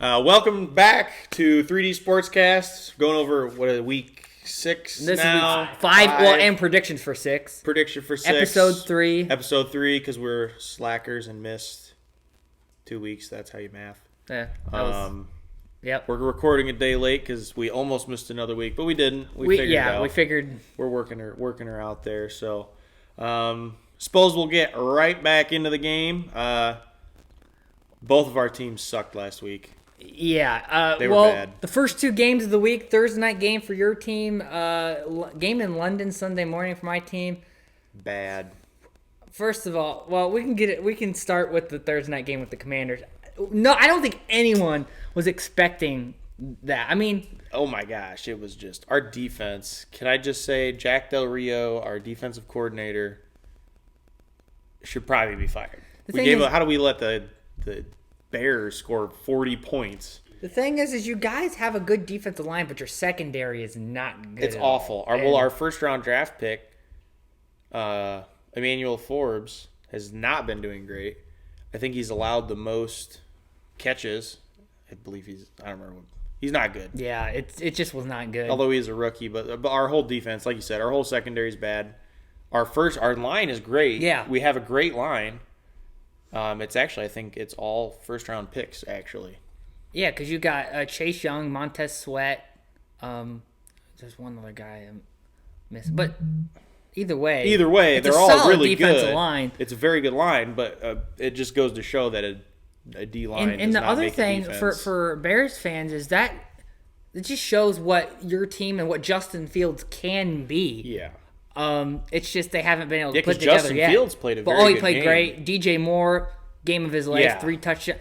Welcome back to 3D Sportscast. Going over week 6 This now. is week 5. Well, and predictions for 6. Prediction for 6. Episode 3. Episode 3 because we're slackers and missed 2 weeks. That's how you math. Yeah. Yep. We're recording a day late because we almost missed another week, but we didn't. We figured it out. We figured we're working her out there. So, suppose we'll get right back into the game. Both of our teams sucked last week. Yeah. They were bad. The first 2 games of the week, Thursday night game for your team, game in London Sunday morning for my team. Bad. First of all, we can start with the Thursday night game with the Commanders. No, I don't think anyone was expecting that. I mean, oh my gosh, it was just our defense. Can I just say Jack Del Rio, our defensive coordinator, should probably be fired. How do we let the Bears score 40 points? The thing is you guys have a good defensive line, but your secondary is not good. It's awful. Our first round draft pick, Emmanuel Forbes, has not been doing great. I think he's allowed the most catches. I believe I don't remember. He's not good. Yeah, it just was not good. Although he's a rookie, but our whole defense, like you said, our whole secondary is bad. Our line is great. Yeah. We have a great line. It's actually, I think it's all first round picks, actually. Yeah, because you got Chase Young, Montez Sweat. There's one other guy I missed. But either way, they're all really defensive good. Line. It's a very good line, but it just goes to show that a D line. And the other thing for Bears fans is that it just shows what your team and what Justin Fields can be. Yeah. It's just they haven't been able to put together Justin yet. Fields played a very good game. He played great. DJ Moore, game of his life, 3 touchdowns.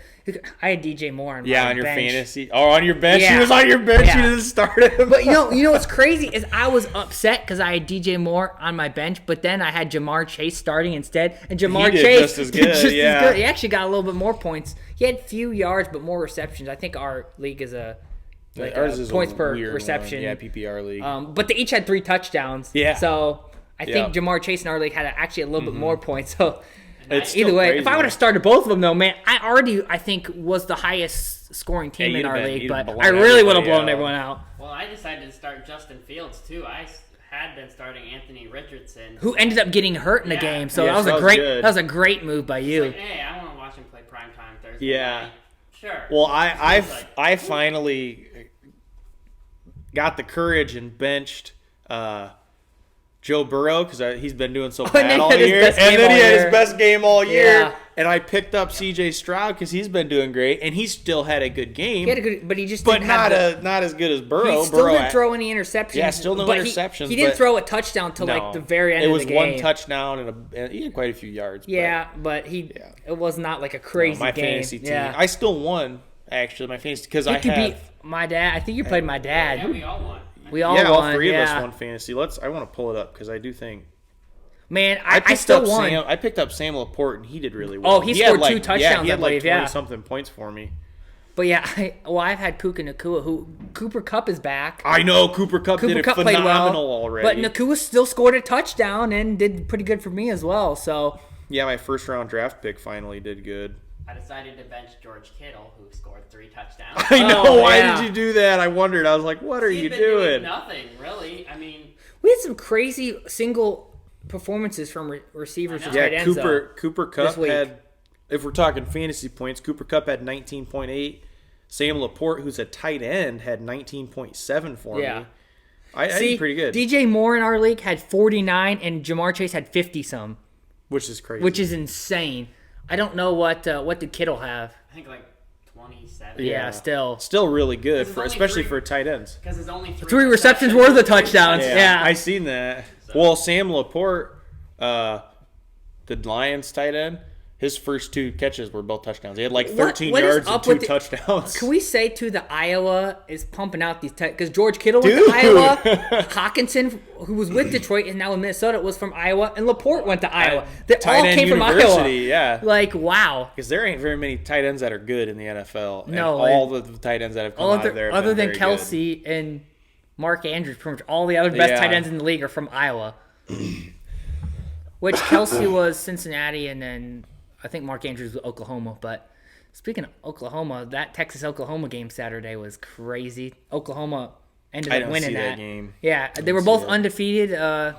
I had DJ Moore on my on your bench. fantasy. Oh, on your bench? Yeah. He was on your bench. Yeah. You didn't start him. But you know what's crazy is I was upset because I had DJ Moore on my bench, but then I had Jamar Chase starting instead, and Jamar Chase just as good. As good. He actually got a little bit more points. He had few yards but more receptions. I think our league is ours is points a per weird reception. One. Yeah, PPR league. But they each had 3 touchdowns. Yeah. So I think Jamar Chase in our league had actually a little bit more points. So it's either way, crazy, if I would have started both of them, though, man, I think was the highest scoring team in our league, but I really would have blown everyone out. Well, I decided to start Justin Fields too. I had been starting Anthony Richardson, who ended up getting hurt in the game. So that was a great move by you. Like, hey, I want to watch him play primetime Thursday. Yeah. night. Sure. Well, I finally got the courage and benched Joe Burrow because he's been doing so bad all year. And then he had his best game all year. Yeah. And I picked up C.J. Stroud because he's been doing great. And he still had a good game. But he just But didn't not as good as Burrow. He still didn't throw any interceptions. Yeah, still no interceptions. He didn't throw a touchdown till like the very end of the game. It was 1 touchdown and he had quite a few yards. But it was not like a crazy game. My fantasy team. Yeah. I still won, actually, my fantasy because I beat my dad. I think you played my dad. Yeah, we all won. We all won. All 3 of us won fantasy. I want to pull it up because I do think. Man, I still won. I picked up Sam Laporte, and he did really well. Oh, he scored 2 touchdowns, he had I believe, 20-something points for me. But yeah, I've had Puka Nacua, who Cooper Kupp is back. I know, Cooper Kupp did phenomenal already. But Nacua still scored a touchdown and did pretty good for me as well. So yeah, my first-round draft pick finally did good. I decided to bench George Kittle, who scored 3 touchdowns. I know. Why did you do that? I wondered. I was like, what are you doing? Nothing, really. I mean, we had some crazy single performances from receivers and tight ends. Cooper Kupp had, if we're talking fantasy points, Cooper Kupp had 19.8. Sam Laporte, who's a tight end, had 19.7 for me. I did pretty good. DJ Moore in our league had 49, and Jamar Chase had 50-some. Which is crazy. Which is insane. I don't know what did Kittle have. I think like 27. Yeah, still really good, especially for tight ends. Because it's only 3 receptions worth of touchdowns. Yeah. I seen that. So. Well, Sam Laporte, the Lions tight end, his first 2 catches were both touchdowns. He had like 13 yards and 2 touchdowns. Can we say, too, that Iowa is pumping out these because George Kittle went to Iowa, Hawkinson, who was with Detroit and now in Minnesota, was from Iowa, and Laporte went to Iowa. They all came from Iowa. Yeah. Like, wow. Because there ain't very many tight ends that are good in the NFL. No. And all the tight ends that have come out of there other than Kelsey and Mark Andrews, pretty much all the other best tight ends in the league are from Iowa. Which Kelsey was Cincinnati, and then I think Mark Andrews was Oklahoma. But Speaking of Oklahoma, that Texas-Oklahoma game Saturday was crazy. Oklahoma ended up winning that game. Yeah, they were both undefeated. I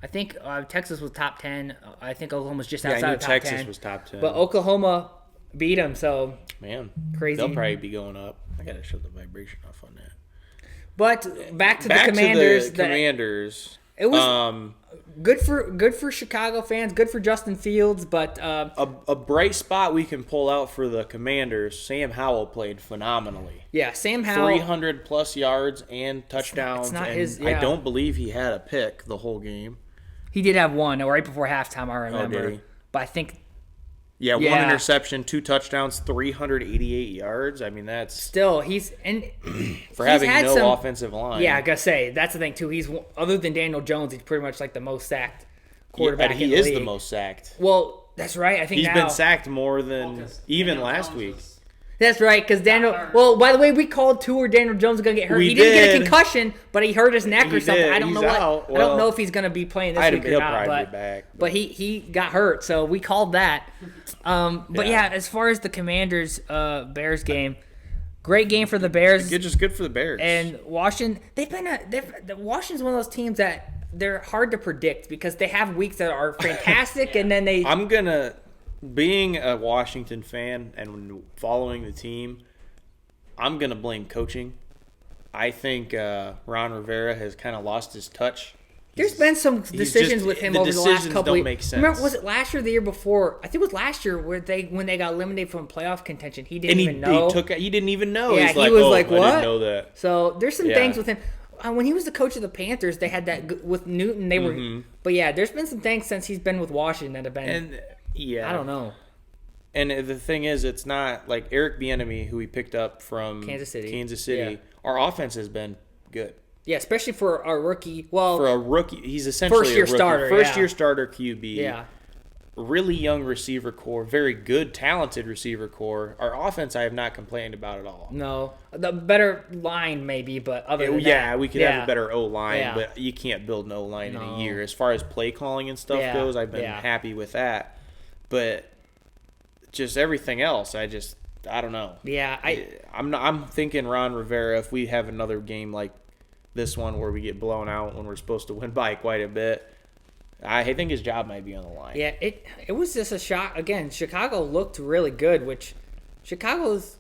think Texas was top 10. I think Oklahoma was just outside of top 10. Texas was top 10. But Oklahoma beat them, so man, crazy. They'll probably be going up. I gotta shut the vibration off on that. But back to the Commanders. Commanders. It was good for Chicago fans, good for Justin Fields, but a bright spot we can pull out for the Commanders. Sam Howell played phenomenally. Yeah, Sam Howell, 300 plus yards and touchdowns. It's not and his. Yeah. I don't believe he had a pick the whole game. He did have one right before halftime. I remember, did he? But I think. Yeah, one interception, 2 touchdowns, 388 yards. I mean, that's still for having no offensive line. Yeah, I gotta say that's the thing too. He's other than Daniel Jones, he's pretty much like the most sacked quarterback. He is the most sacked. Well, that's right. I think he's been sacked more than even last week. That's right, because Daniel. Well, by the way, we called Tour Daniel Jones was gonna get hurt. He didn't get a concussion, but he hurt his neck or something. I don't know what. I don't know if he's gonna be playing this week or not. But he got hurt, so we called that. But yeah, as far as the Commanders Bears game, great game for the Bears. It's just good for the Bears. And Washington, Washington's one of those teams that they're hard to predict because they have weeks that are fantastic, and then they. Being a Washington fan and following the team, I'm going to blame coaching. I think Ron Rivera has kind of lost his touch. There's been some decisions with him over the last couple of years. Remember, was it last year or the year before? I think it was last year when they got eliminated from playoff contention. He didn't even know. He didn't even know. Yeah, he was like, what? I didn't know that. So there's some things with him. When he was the coach of the Panthers, they had that with Newton. They were, but yeah, there's been some things since he's been with Washington that have been. I don't know. And the thing is, it's not like Eric Bieniemy, who we picked up from Kansas City. Yeah. Our offense has been good. Yeah, especially for our rookie. Well, for a rookie, he's essentially first-year starter. First-year starter QB. Yeah. Really young receiver core, very good, talented receiver core. Our offense, I have not complained about at all. No, the better line maybe, but other than that, we could have a better O line, but you can't build an O line in a year. As far as play calling and stuff goes, I've been happy with that. But just everything else, I don't know. Yeah, I'm thinking Ron Rivera, if we have another game like this one where we get blown out when we're supposed to win by quite a bit, I think his job might be on the line. Yeah, it was just a shock. Again, Chicago looked really good, which Chicago's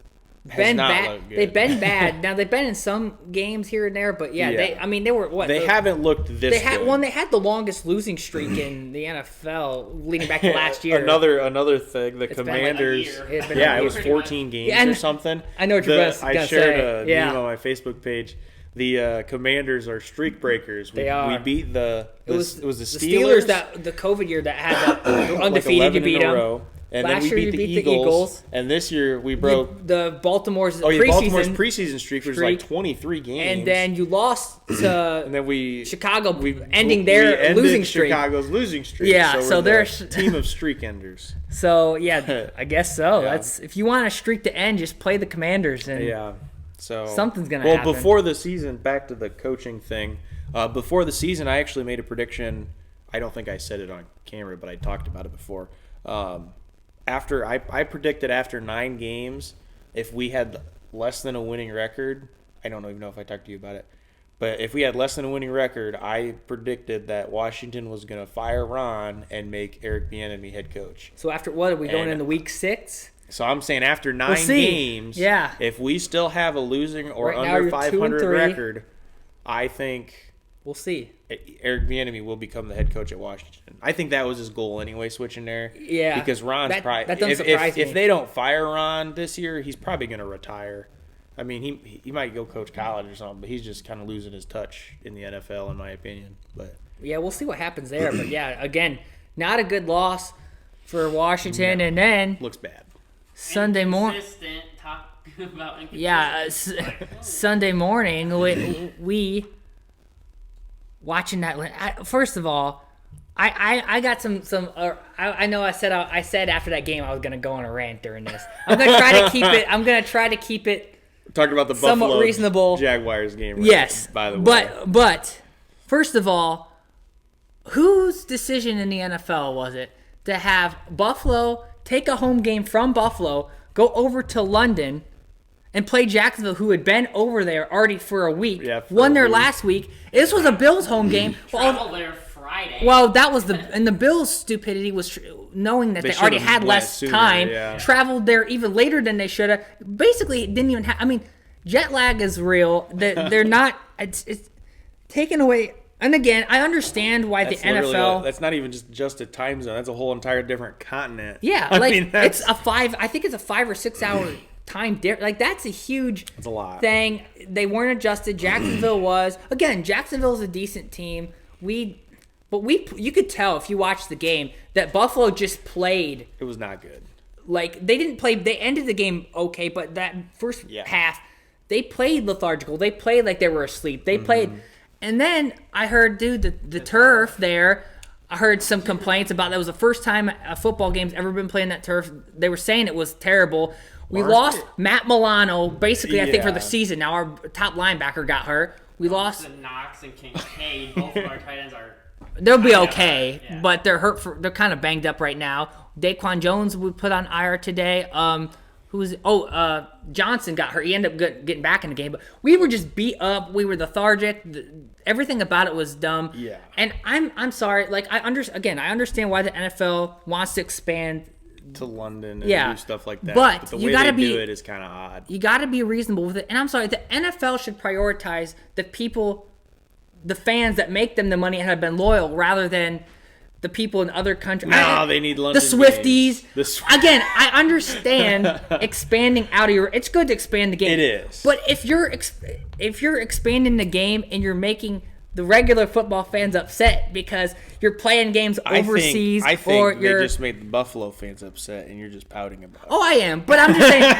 been bad. They've been bad. Now they've been in some games here and there, but they were what? They haven't looked this good. They had the longest losing streak in the NFL leading back to last year. Another thing, the Commanders. It was 14 games or something. I know what you're going to say. I shared a meme on my Facebook page. The Commanders are streak breakers. They are. We beat the Steelers that the COVID year that had undefeated. You beat them. And last then we beat the Eagles. And this year we broke Baltimore's preseason streak, which was like 23 games. And then you lost to and then Chicago ending their losing streak. Chicago's losing streak. Yeah, so they're a team of streak enders. So yeah, I guess so. Yeah. That's if you want a streak to end, just play the Commanders and so something's gonna happen. Well, before the season, back to the coaching thing. Before the season, I actually made a prediction. I don't think I said it on camera, but I talked about it before. After I predicted after 9 games, if we had less than a winning record, I don't even know if I talked to you about it, but if we had less than a winning record, I predicted that Washington was going to fire Ron and make Eric Bieniemy head coach. So after what are we going into week 6? So I'm saying after 9 games, if we still have a losing or under 500 record, I think we'll see. Eric Bieniemy will become the head coach at Washington. I think that was his goal anyway, switching there. Yeah. Because Ron's probably... That doesn't surprise me. If they don't fire Ron this year, he's probably going to retire. I mean, he might go coach college or something, but he's just kind of losing his touch in the NFL, in my opinion. But yeah, we'll see what happens there. But yeah, again, not a good loss for Washington. And then... Looks bad. Sunday morning... Sunday morning, we watching that. First of all, I got some. I know I said after that game I was gonna go on a rant during this. I'm gonna try to keep it. Talking about the Buffalo reasonable Jaguars game. Right? Yes, by the way. But first of all, whose decision in the NFL was it to have Buffalo take a home game from Buffalo, go over to London and play Jacksonville, who had been over there already for a week, won there last week. This was a Bills home game. Travel there Friday. Well, that was and the Bills' stupidity was knowing that they already had less time, traveled there even later than they should have. Basically, didn't even have. I mean, jet lag is real. They're not. It's taken away. And again, I understand why the NFL. That's not even just a time zone. That's a whole entire different continent. Yeah, it's a 5. I think it's a 5 or 6 hour time difference. Like, that's a huge thing. They weren't adjusted. Jacksonville was. Again, Jacksonville's a decent team. You could tell if you watched the game that Buffalo just played. It was not good. Like, they didn't play. They ended the game okay, but that first half, they played lethargical. They played like they were asleep. They played. And then I heard, the turf there, I heard some complaints about that was the first time a football game's ever been playing that turf. They were saying it was terrible. We lost Matt Milano, basically, I think, for the season. Now our top linebacker got hurt. We lost Knox and Kincaid. Both of our tight ends are. They'll be okay, but they're hurt. They're kind of banged up right now. Daquan Jones we put on IR today. Johnson got hurt. He ended up getting back in the game, but we were just beat up. We were lethargic. Everything about it was dumb. Yeah. And I'm sorry. Like, I understand why the NFL wants to expand to London and do stuff like that. But the way they do it is kind of odd. You got to be reasonable with it. And I'm sorry, the NFL should prioritize the people, the fans that make them the money and have been loyal, rather than the people in other countries. No, they need London. The Swifties. Again, I understand expanding out of it's good to expand the game. It is. But if you're expanding the game and you're making the regular football fans upset because you're playing games overseas, I think they just made the Buffalo fans upset, and you're just pouting about it. Oh, I am, but I'm just saying.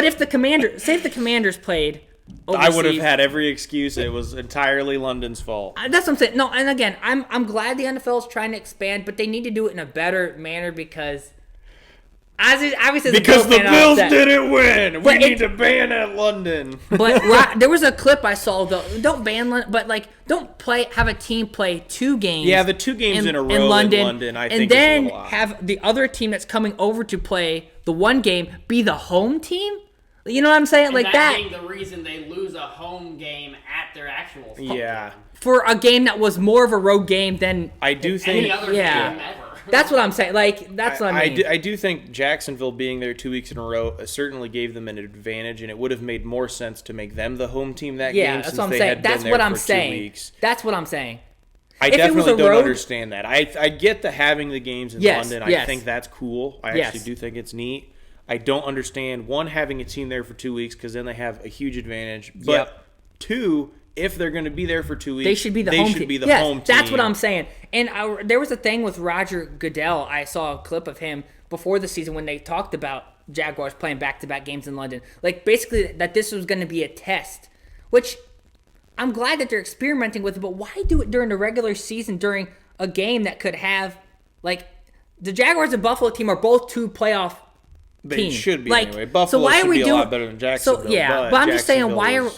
if the Commanders played overseas, I would have had every excuse. It was entirely London's fault. That's what I'm saying. No, and again, I'm glad the NFL is trying to expand, but they need to do it in a better manner because. Obviously, because the Bills didn't win. We need to ban at London. But there was a clip I saw though. Don't ban London, but don't have a team play 2 games. Yeah, the 2 games in a row in London. I think, and then have the other team that's coming over to play the one game be the home team. You know what I'm saying? And like that. Being the reason they lose a home game at their actual home game. For a game that was more of a road game than any other game ever. That's what I'm saying. Like, that's what I mean. I do think Jacksonville being there 2 weeks in a row certainly gave them an advantage, and it would have made more sense to make them the home team that game. That's what I'm saying. That's what I'm saying. That's what I'm saying. I definitely don't understand that. I get the having the games in London. I think that's cool. I actually do think it's neat. I don't understand, one, having a team there for 2 weeks because then they have a huge advantage. But 2, if they're going to be there for 2 weeks, they should be the home team. That's what I'm saying. And there was a thing with Roger Goodell. I saw a clip of him before the season when they talked about Jaguars playing back-to-back games in London. Like, basically, that this was going to be a test, which I'm glad that they're experimenting with it, but why do it during the regular season during a game that could have, like, the Jaguars and Buffalo team are both 2 playoff They should be anyway. Buffalo should be a lot better than Jacksonville. But I'm just saying,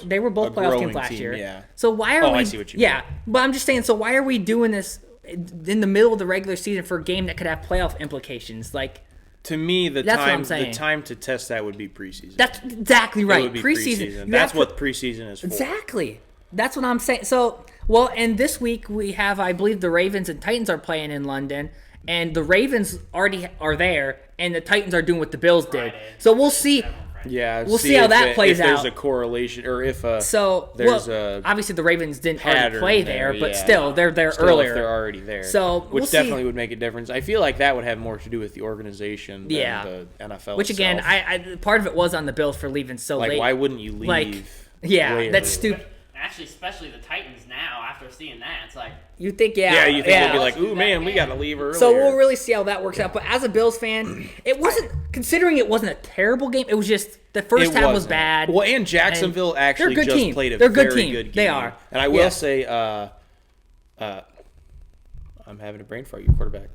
they were both playoff teams last year. Yeah. So why are we? I see what you mean. But I'm just saying, so why are we doing this in the middle of the regular season for a game that could have playoff implications? Like, to me, the time to test that would be preseason. That's exactly right. It would be preseason. That's what preseason is for. Exactly. That's what I'm saying. So, and this week we have, I believe, the Ravens and Titans are playing in London. And the Ravens already are there, and the Titans are doing what the Bills did. So we'll see. Yeah, we'll see how that plays out. If there's a correlation, or if obviously the Ravens didn't already play there, but still they're there earlier. If they're already there, so which definitely would make a difference. I feel like that would have more to do with the organization than the NFL. Which again, I part of it was on the Bills for leaving so late. Why wouldn't you leave? That's stupid. Actually, especially the Titans now, after seeing that, it's like... You think, you think they'll be like, ooh, man, we got to leave earlier. So we'll really see how that works out. But as a Bills fan, it wasn't... Considering it wasn't a terrible game, it was just... The first half was bad. Well, and Jacksonville actually just played a very good game. They are. And I will say... I'm having a brain fart, you quarterback.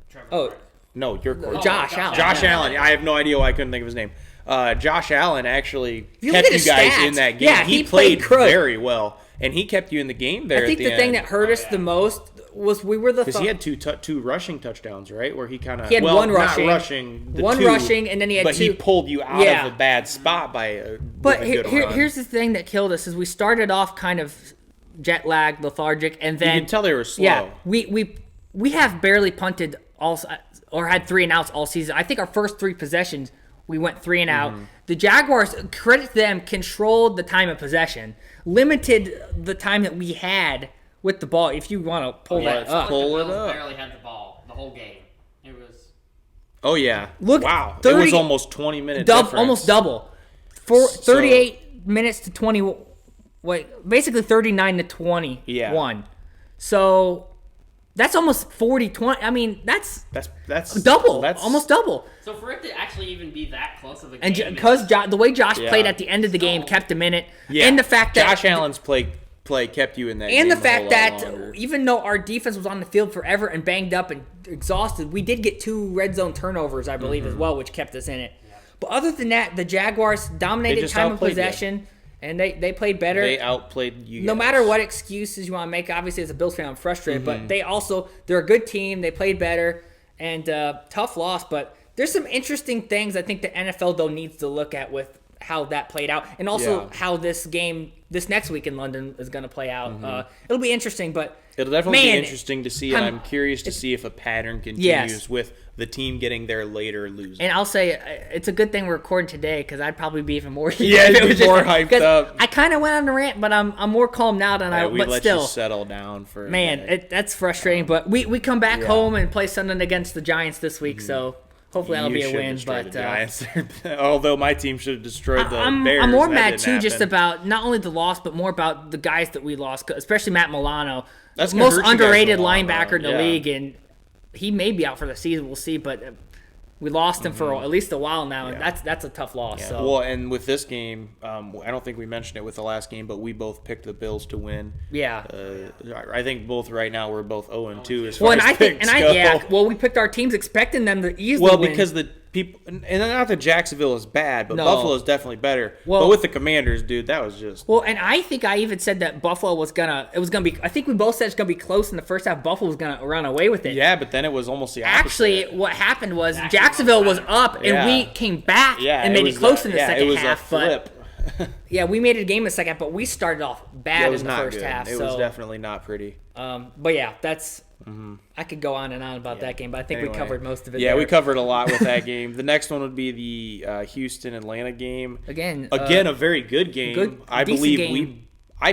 No, your quarterback. Josh Allen. Josh Allen. I have no idea why I couldn't think of his name. Josh Allen actually kept you guys in that game. Yeah, he played very well. And he kept you in the game there. I think the thing that hurt us the most we were the because he had two rushing touchdowns, right? Where he kind of he had one rushing, not rushing, rushing, and then he had but two. He pulled you out of a bad spot by a good run. Here's the thing that killed us is we started off kind of jet lagged, lethargic, and then you can tell they were slow. Yeah, we have barely punted or had 3 and outs all season. I think our first 3 possessions we went 3 and out. The Jaguars, credit to them, controlled the time of possession, limited the time that we had with the ball. If you want to pull that up, pull it up. Barely had the ball the whole game. It was. Oh yeah! Wow! 30, it was almost 20 minutes. Almost double. 38 minutes to 20. Wait, basically 39 to 21. Yeah. So that's almost 40-20. I mean, that's double. That's almost double. So for it to actually even be that close of a game, and because the way Josh played at the end of the game kept him in it, and the fact that Josh Allen's play kept you in that game, and the fact that even though our defense was on the field forever and banged up and exhausted, we did get 2 red zone turnovers, I believe, as well, which kept us in it. Yeah. But other than that, the Jaguars dominated time of possession. And they played better. They outplayed you guys. No matter what excuses you want to make, obviously as a Bills fan, I'm frustrated. But they're a good team. They played better. And tough loss. But there's some interesting things I think the NFL, though, needs to look at with how that played out. And also how this next week in London is going to play out. It'll be interesting, but it'll definitely be interesting to see. And I'm curious to see if a pattern continues with the team getting there later losing. And I'll say it's a good thing we're recording today because I'd probably be even more hyped up. I kind of went on the rant, but I'm more calm now than I. But let still, you settle down for a minute. That's frustrating. But we come back home and play something against the Giants this week, so hopefully that'll be a win. But the Giants. Although my team should have destroyed the Bears. I'm more mad too, just about not only the loss, but more about the guys that we lost, especially Matt Milano. That's the most underrated linebacker in the league, and he may be out for the season. We'll see, but we lost him for at least a while now, and that's a tough loss. Yeah. So. Well, and with this game, I don't think we mentioned it with the last game, but we both picked the Bills to win. Yeah. I think both right now we're both 0-2 as far as picks go. We picked our teams expecting them to easily win. Because the people, and not that Jacksonville is bad, but Buffalo is definitely better. But with the Commanders, dude, that was just. Well, and I think I even said that Buffalo was gonna be. I think we both said it's gonna be close in the first half. Buffalo was gonna run away with it. Yeah, but then it was almost the opposite. Actually, what happened was Jacksonville was up, and we came back and made it close in the second half. Yeah, it was a flip. Yeah, we made it a game in the second half, but we started off bad in the first half. It was definitely not pretty. But yeah, that's. I could go on and on about that game, but I think we covered most of it. Yeah, we covered a lot with that game. The next one would be the Houston-Atlanta game. Again, a very good game. I believe game.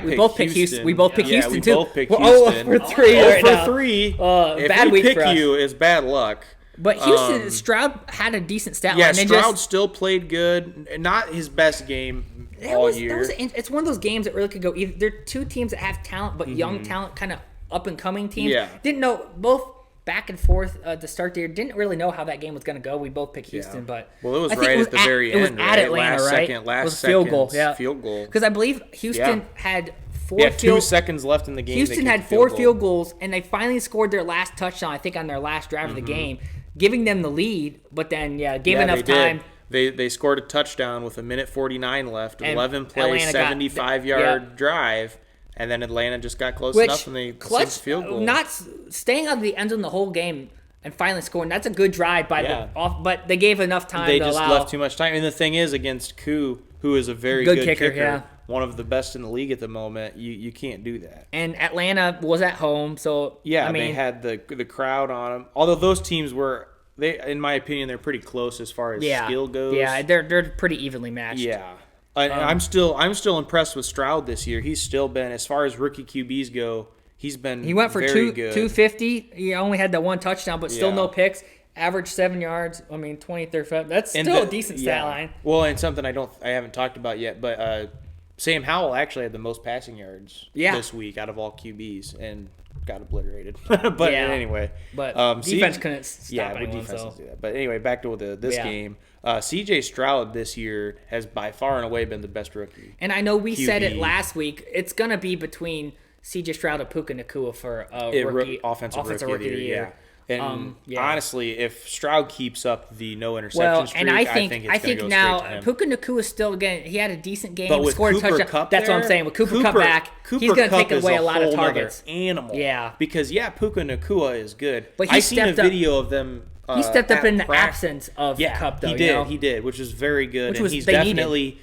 We both picked Houston. We both picked Houston too. We both picked Houston. We're 0-3 right now. 0-3. Bad week for us. If we pick you, it's bad luck. But Houston, Stroud had a decent stat line. Yeah, Stroud still played good. Not his best game all year. It's one of those games that really could go either. They're two teams that have talent, but young talent, kind of up-and-coming teams. Yeah. Didn't know, both back and forth to start the year. Didn't really know how that game was going to go. We both picked Houston, but it was right at the very end. It was at Atlanta, right? It was field goal. Yeah, field goal. Because I believe Houston had 2 seconds left in the game. Houston had 4 field goals, and they finally scored their last touchdown. I think on their last drive of the game, giving them the lead. But then, gave enough time. They scored a touchdown with 1:49 left, 11 play, 75-yard drive. And then Atlanta just got close enough, and they scored field goal. Not staying out of the end zone the whole game and finally scoring. That's a good drive by the off, but they gave enough time. They just left too much time. And the thing is, against Koo, who is a very good kicker, one of the best in the league at the moment, you can't do that. And Atlanta was at home, so they had the crowd on them. Although those teams were, in my opinion, they're pretty close as far as skill goes. Yeah, they're pretty evenly matched. Yeah. I'm still impressed with Stroud this year. He's still been, as far as rookie QBs go, he went for very good. 250. He only had that one touchdown, but still no picks. Average 7 yards. 20, 35. That's still a decent stat line. Well, and something I haven't talked about yet, but Sam Howell actually had the most passing yards this week out of all QBs and got obliterated. But anyway, defense couldn't stop anyone. Defense do that. But anyway, back to this game. C.J. Stroud this year has by far and away been the best rookie. And I know we said it last week. It's going to be between C.J. Stroud and Puka Nacua for rookie, offensive rookie of the year. And honestly, if Stroud keeps up the no interception streak, and I think it's going to go now straight to him. Puka Nacua still he had a decent game, but with scored Cooper a touchdown. Kupp That's what I'm saying. With Cooper Kupp back, he's going to take away a lot of targets. Animal, yeah. Because Puka Nacua is good. But I seen a video of them. He stepped up in the absence of Kupp, though. He did, which was very good. And he's definitely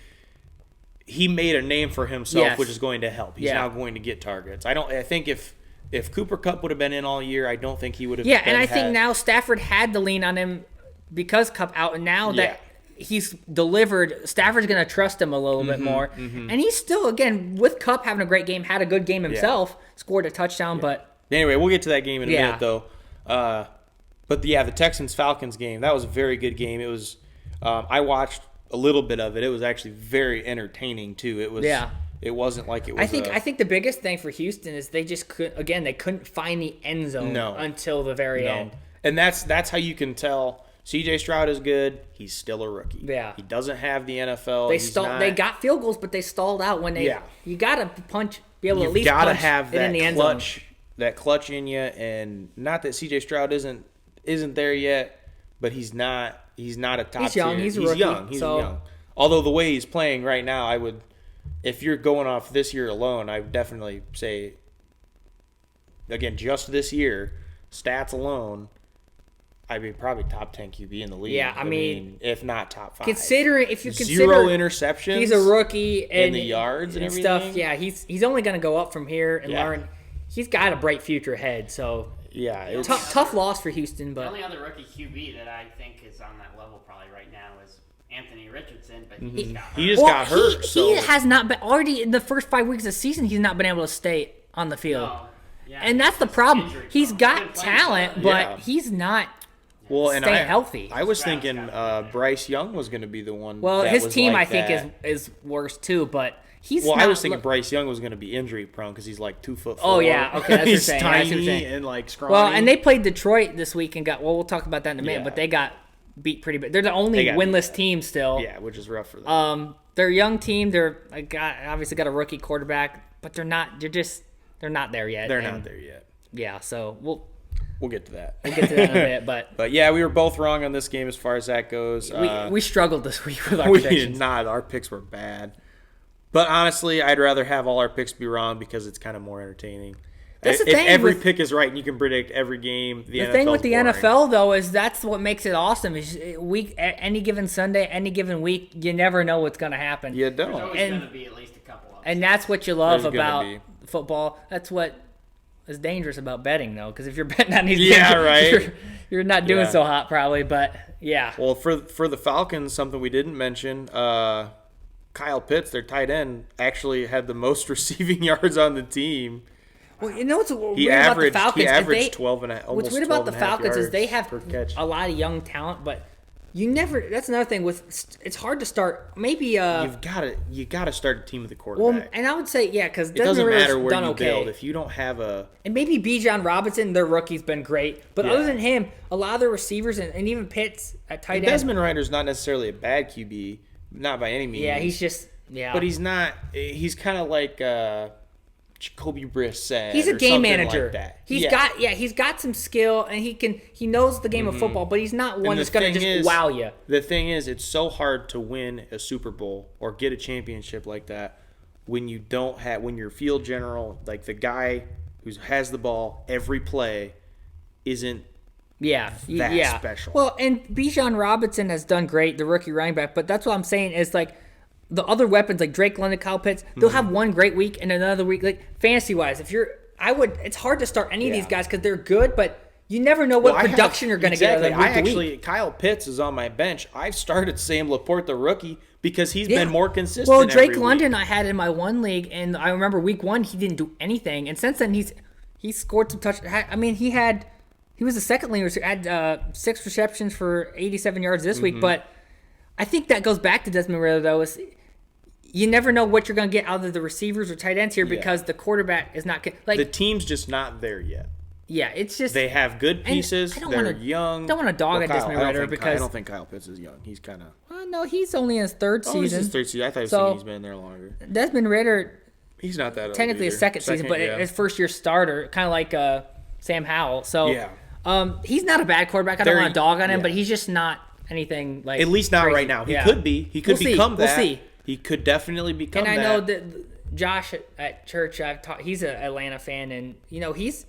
he made a name for himself, which is going to help. He's now going to get targets. I think if Cooper Kupp would have been in all year, I don't think he would have. Yeah, and I think now Stafford had to lean on him because Kupp out, and now that he's delivered, Stafford's going to trust him a little bit more. And he's still, again, with Kupp having a great game, had a good game himself, scored a touchdown. But anyway, we'll get to that game in a minute, though. But the Texans-Falcons game, that was a very good game. It was. I watched a little bit of it. It was actually very entertaining too. It was. Yeah. It wasn't like it was. I think the biggest thing for Houston is they just couldn't find the end zone until the very end. And that's how you can tell C.J. Stroud is good. He's still a rookie. Yeah, he doesn't have the NFL. They got field goals, but they stalled out when they. Yeah. You got to be able to at least punch have it in the end clutch, zone. That clutch in you, and not that C.J. Stroud isn't there yet, but he's not a top. He's young. Tier. He's a rookie. Young. He's young. Although the way he's playing right now, I would. If you're going off this year alone, I would definitely say, again, just this year, stats alone, I'd be probably top 10 QB in the league. Yeah, I mean, if not top 5. Considering if you consider 0 interceptions, he's a rookie and the yards and everything. Stuff. Yeah, he's only going to go up from here and learn. He's got a bright future ahead. So it's tough loss for Houston. But the only other rookie QB that I think is on that level probably right now is Anthony Richardson, but he got hurt. He has not been already in the first 5 weeks of the season. He's not been able to stay on the field, and that's the problem. He's got talent, but he's not. Staying healthy. I was thinking Bryce Young was going to be the one. Well, his team I think is worse too, but he's. Well, I was thinking Bryce Young was going to be injury prone because he's like 2'4". Oh yeah, okay, that's he's what tiny and like scrawny. Well, and they played Detroit this week and we'll talk about that in a minute, but they got beat pretty bad. They're the only winless team still. Yeah, which is rough for them. They're a young team. They're obviously got a rookie quarterback, but they're not. They're not there yet. They're not there yet. Yeah, so we'll get to that. We'll get to that in a bit, but yeah, we were both wrong on this game as far as that goes. We struggled this week with our predictions. We did not. Our picks were bad. But honestly, I'd rather have all our picks be wrong because it's kind of more entertaining. That's the if thing every pick is right and you can predict every game, the thing with the NFL though is that's what makes it awesome. Is any given Sunday, any given week, you never know what's going to happen. You don't. There's always going to be at least a couple of. And that's what you love about football. That's what is dangerous about betting though, because if you're betting on these games, you're not doing so hot probably. But yeah. Well, for the Falcons, something we didn't mention. Kyle Pitts, their tight end, actually had the most receiving yards on the team. Well, you know what's weird about the Falcons? He averaged 12 and a half. What's weird about the Falcons is they have a lot of young talent, but you never. That's another thing it's hard to start. Maybe you got to start a team with a quarterback. Well, and I would say because it doesn't matter where you build if you don't have a. And maybe Bijan Robinson, their rookie's been great, but other than him, a lot of the receivers and even Pitts at tight end. Desmond Ridder's not necessarily a bad QB, not by any means. Yeah, he's just But he's not. He's kind of like. Jacoby Brissett. He's a game manager. Like that. He's got some skill and he knows the game of football, but he's not one that's going to just wow you. The thing is, it's so hard to win a Super Bowl or get a championship like that when your field general, like the guy who has the ball every play, isn't that special. Well, and Bijan Robinson has done great, the rookie running back, but that's what I'm saying is like the other weapons like Drake London, Kyle Pitts, they'll have one great week and another week. Like fantasy wise, it's hard to start any of these guys because they're good, but you never know what production you're going to get. Exactly. Kyle Pitts is on my bench. I've started Sam Laporte, the rookie, because he's been more consistent. Well, Drake London, I had in my one league, and I remember week 1 he didn't do anything, and since then he scored some touchdowns. I mean, he was the second leader, had 6 receptions for 87 yards this week, but. I think that goes back to Desmond Ridder, though. Is you never know what you're going to get out of the receivers or tight ends here because the quarterback is not – like the team's just not there yet. Yeah, it's just – they have good pieces. They're young. I don't want to dog at Desmond Ridder because – I don't think Kyle Pitts is young. He's kind of – no, he's only in his third season. He's his third season. I thought he's been there longer. Desmond Ridder – he's not that old technically his second season, but his first-year starter, kind of like Sam Howell. So, He's not a bad quarterback. I don't want to dog on him, but he's just not anything like. At least not crazy. Right now. He could be. He could become that. We'll see. He could definitely become that. And I know that Josh at church, he's an Atlanta fan, and he's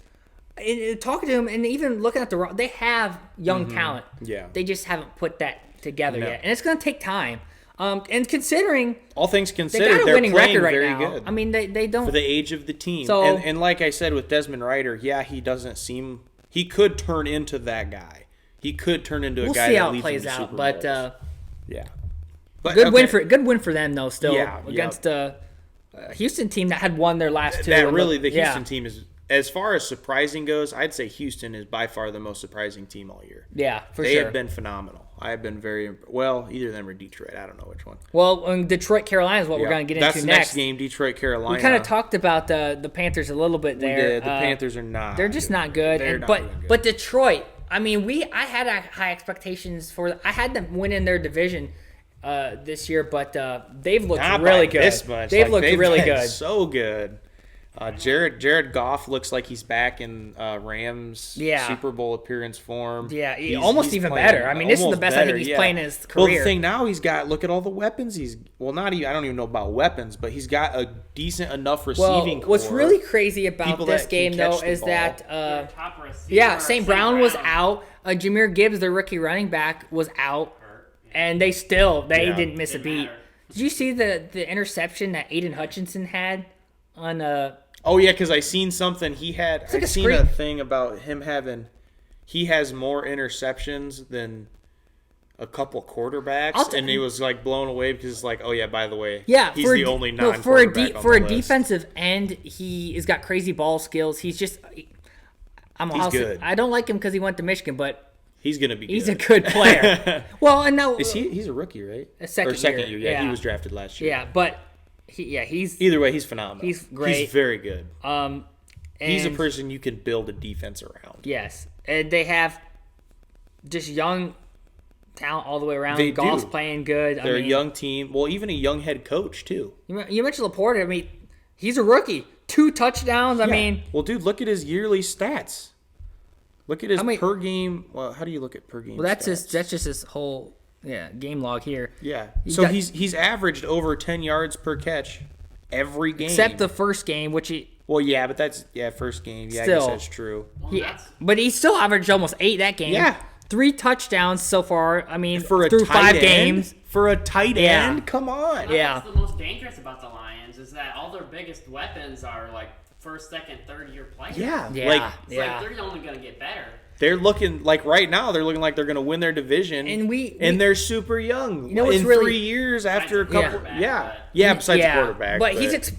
talking to him, and even looking at they have young talent. Yeah. They just haven't put that together yet, and it's going to take time. And considering all things considered, they got a winning playing record right very now. good. I mean, they don't for the age of the team. So, and like I said with Desmond Ridder, he doesn't seem. He could turn into that guy. He could turn into a guy. We'll see how it plays out, but yeah. But good win for them though. Still against a Houston team that had won their last two. The Houston team is, as far as surprising goes, I'd say Houston is by far the most surprising team all year. Yeah, they have been phenomenal. I have been either of them or Detroit. I don't know which one. Well, Detroit, Carolina is what we're going to get into next. That's the next game, Detroit, Carolina. We kind of talked about the Panthers a little bit there. We did. The Panthers are not. They're just not good. But Detroit, I mean, I had high expectations for. I had them winning their division this year, but they've looked really good. This much. They've looked really good. So good. Jared Goff looks like he's back in Rams Super Bowl appearance form. Yeah, he's even better. I mean, this is the best I think he's playing in his career. Well, the thing now look at all the weapons I don't even know about weapons, but he's got a decent enough receiving core. What's really crazy about this game, though, is that St. Brown was out. Jahmyr Gibbs, the rookie running back, was out, and they didn't miss a beat. Did you see the interception that Aiden Hutchinson had on Oh yeah, because I seen something I seen a thing about him he has more interceptions than a couple quarterbacks, and he was like blown away because it's like, oh yeah, by the way, he's the only non-quarterback for a defensive end. He's got crazy ball skills. He's just he's good. I don't like him because he went to Michigan, but he's gonna be. He's a good player. Well, and now he's a rookie, right? Second year. Yeah, he was drafted last year. Yeah, but. He's either way. He's phenomenal. He's great. He's very good. He's a and person you can build a defense around. Yes, and they have just young talent all the way around. They Goff's do. Playing good. They're a young team. Well, even a young head coach too. You mentioned Laporte. I mean, he's a rookie. 2 touchdowns. I mean, well, dude, look at his yearly stats. Look at his per game. Well, how do you look at per game? Well, that's stats? that's just his whole. Yeah, game log here. Yeah. So he's averaged over 10 yards per catch every game. Except the first game, which he... Well, yeah, but that's... Yeah, first game. Yeah, still, I guess that's true. But he still averaged almost 8 that game. Yeah. 3 touchdowns so far. I mean, through 5 games. For a tight end? Come on. Yeah. What's the most dangerous about the Lions is that all their biggest weapons are like first, second, third-year players. Yeah. Like they're only going to get better. They're looking like right now. They're looking like they're going to win their division, and they're super young. You know, in 3 years after a couple, besides the quarterback.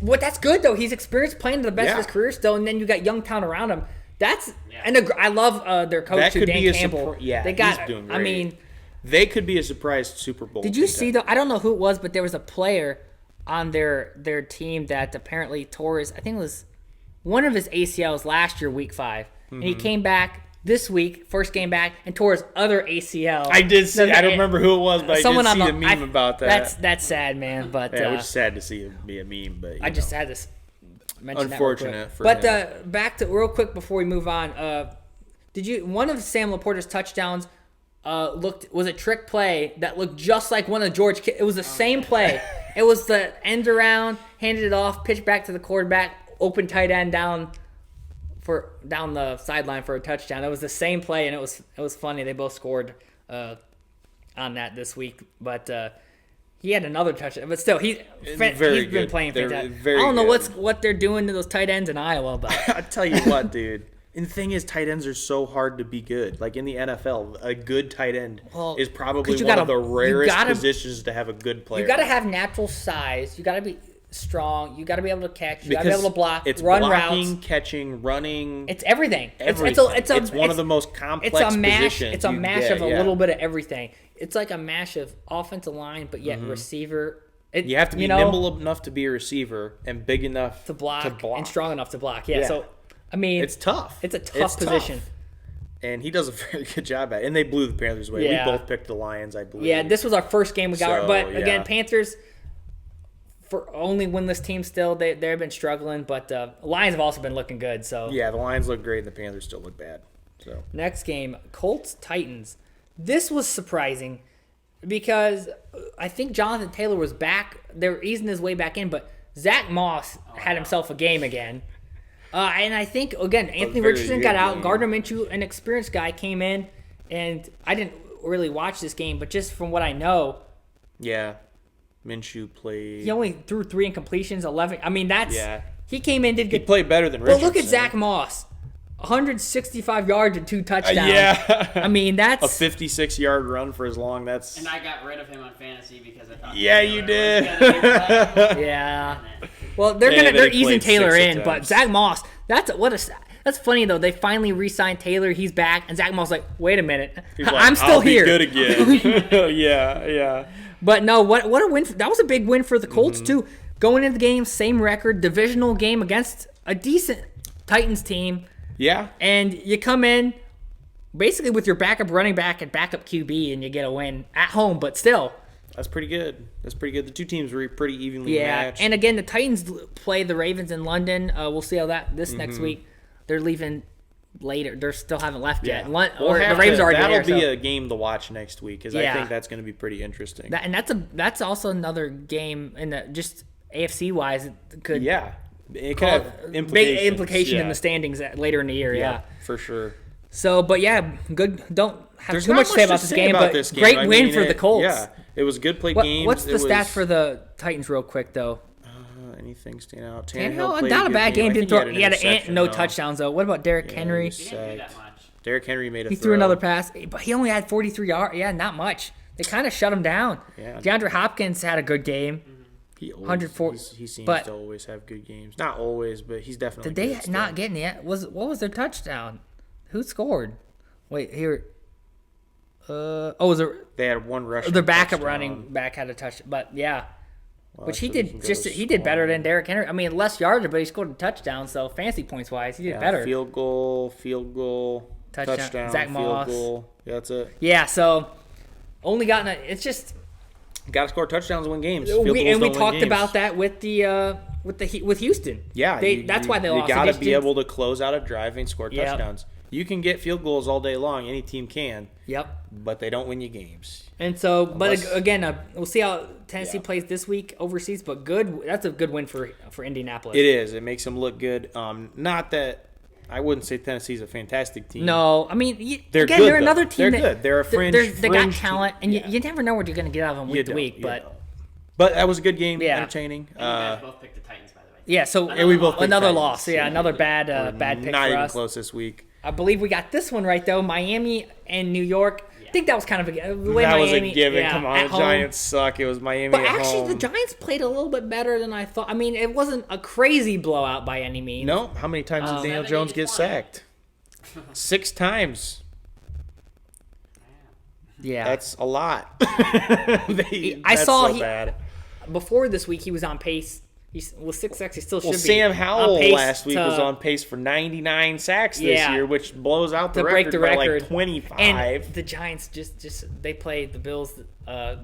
But that's good though. He's experienced playing to the best of his career still, and then you got young talent around him. And I love their coach too, Dan Campbell. They got. He's doing great. I mean, they could be a surprise Super Bowl. Did you see though? I don't know who it was, but there was a player on their team that apparently tore I think it was one of his ACLs last year, Week 5, and he came back this week, first game back, and tore his other ACL. I did see. I don't remember who it was, but I did see the meme about that. That's sad, man. But which is sad to see it be a meme. But I just had to mention unfortunate that. But back to real quick before we move on. One of Sam Laporta's touchdowns was a trick play that looked just like one of George. It was the same play. It was the end around, handed it off, pitched back to the quarterback, open tight end down the sideline for a touchdown. It was the same play, and it was funny. They both scored on that this week, but he had another touchdown. But still, he's been playing fantastic. I don't know what they're doing to those tight ends in Iowa, but I tell you what, dude. And the thing is, tight ends are so hard to be good. Like in the NFL, a good tight end is probably one of the rarest positions to have a good player. You got to have natural size. You got to be strong. You got to be able to catch. You got to be able to block. Run blocking, routes, catching, running. It's everything. It's one of the most complex positions. It's a mash of a little bit of everything. It's like a mash of offensive line, but yet receiver. You have to be nimble enough to be a receiver and big enough to block and strong enough to block. Yeah. So I mean, it's tough. It's a tough position. And he does a very good job at it. And they blew the Panthers away. Yeah. We both picked the Lions, I believe. Yeah, this was our first game we got. But again, Panthers, for only winless team still, they've been struggling. But Lions have also been looking good. So yeah, the Lions look great and the Panthers still look bad. So next game, Colts-Titans. This was surprising because I think Jonathan Taylor was back. They were easing his way back in, but Zach Moss had himself a game again. And I think, again, Anthony Richardson got out. Gardner Minshew, an experienced guy, came in. And I didn't really watch this game, but just from what I know. Yeah. Minshew played. He only threw 3 incompletions, 11. I mean, that's. Yeah. He came in, did good. He played better than Richardson. Well, look at Zach Moss. 165 yards and 2 touchdowns. Yeah. I mean, that's. A 56-yard run for as long. That's. And I got rid of him on fantasy because I thought. Yeah, you did. Yeah. Well, they're easing Taylor in, but Zach Moss, that's funny though. They finally re-signed Taylor. He's back, and Zach Moss like, wait a minute, I'm still here. Good again. Yeah. But no, what a win! That was a big win for the Colts too. Going into the game, same record, divisional game against a decent Titans team. Yeah. And you come in basically with your backup running back and backup QB, and you get a win at home. But still, that's pretty good. The two teams were pretty evenly matched. And again, the Titans play the Ravens in London. We'll see how this next week. They're leaving later. They still haven't left yet. The Ravens are already there. That'll be a game to watch next week because I think that's going to be pretty interesting. That's also another game in the just AFC wise. It could it could have big implication in the standings later in the year. Yeah, for sure. So, but good. Don't have too much to say about this game, but great win for the Colts. Yeah, it was good play games. What's the stats for the Titans, real quick though? Anything stand out? Tannehill, not a bad game. He had no touchdowns though. What about Derrick Henry? He didn't do that much. Derrick Henry made a He threw another pass, but he only had 43 yards. Yeah, not much. They kind of shut him down. Yeah. DeAndre Hopkins had a good game. He 104. He seems to always have good games. Not always, but he's definitely. Did they not get any? What was their touchdown? Who scored? Wait here. They had one rushing. Their backup running back had a touchdown, but yeah. Which he did better than Derrick Henry. I mean, less yards, but he scored a touchdown. So fantasy points wise, he did better. Field goal, touchdown, Zach Moss. Field goal. Yeah, that's it. Yeah, so only gotten it's just got to score touchdowns to win games. We talked about that with with Houston. Yeah, that's why they lost. You got to be able to close out a drive and score touchdowns. You can get field goals all day long. Any team can. Yep. But they don't win you games. And so, again, we'll see how Tennessee plays this week overseas. But good, that's a good win for Indianapolis. It is. It makes them look good. Not that I wouldn't say Tennessee's a fantastic team. No, I mean, they're another team. They're good. They're a fringe. They got talent, and you never know what you're going to get out of them week to week. But that was a good game. Yeah. Entertaining. And you guys both picked the Titans, by the way. Yeah. So we both another loss. Yeah, another bad pick not for even us. Close this week. I believe we got this one right though. Miami and New York. I think that was kind of the way that Miami. Was a given. Yeah, Come on, the Giants suck. It was Miami but at home. But actually, the Giants played a little bit better than I thought. I mean, it wasn't a crazy blowout by any means. No. How many times did Daniel Jones get sacked? 6 times. Yeah, that's a lot. I saw bad. Before this week he was on pace. He was 6 sacks. He still should be. Sam Howell last week was on pace for 99 sacks this year, which blows out the record by like 25. And the Giants they played the Bills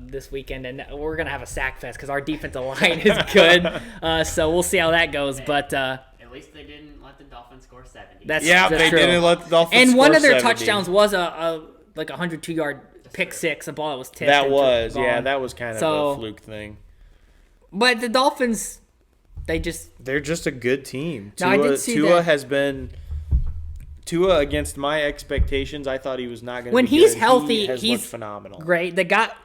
this weekend, and we're gonna have a sack fest because our defensive line is good. So we'll see how that goes. But at least they didn't let the Dolphins score 70. That's they true. Didn't let the Dolphins. And score one of their 70. touchdowns was a 102-yard pick six, a ball that was tipped. That was that was kind of a fluke thing. But the Dolphins. They're just a good team. Tua has been against my expectations. I thought he was not going to be when he's healthy, he's phenomenal. Great. They got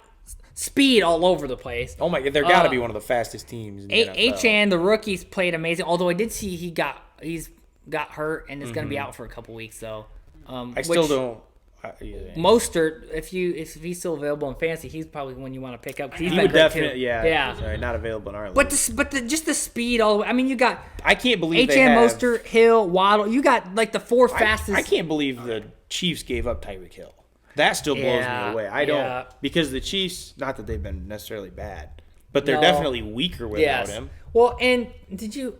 speed all over the place. Oh my god, they're got to be one of the fastest teams in the NFL. HN, the rookies played amazing. Although I did see he's got hurt and is going to be out for a couple weeks. So I still don't. Mostert, if he's still available in fantasy, he's probably one you want to pick up. He would definitely, sorry, not available in our league. Just the speed all the way. I mean, you got. I can't believe HN, Mostert, Hill, Waddle. You got like the 4 fastest. I can't believe the Chiefs gave up Tyreek Hill. That still blows me away. I don't because the Chiefs, not that they've been necessarily bad, but they're definitely weaker without him. Well, and did you?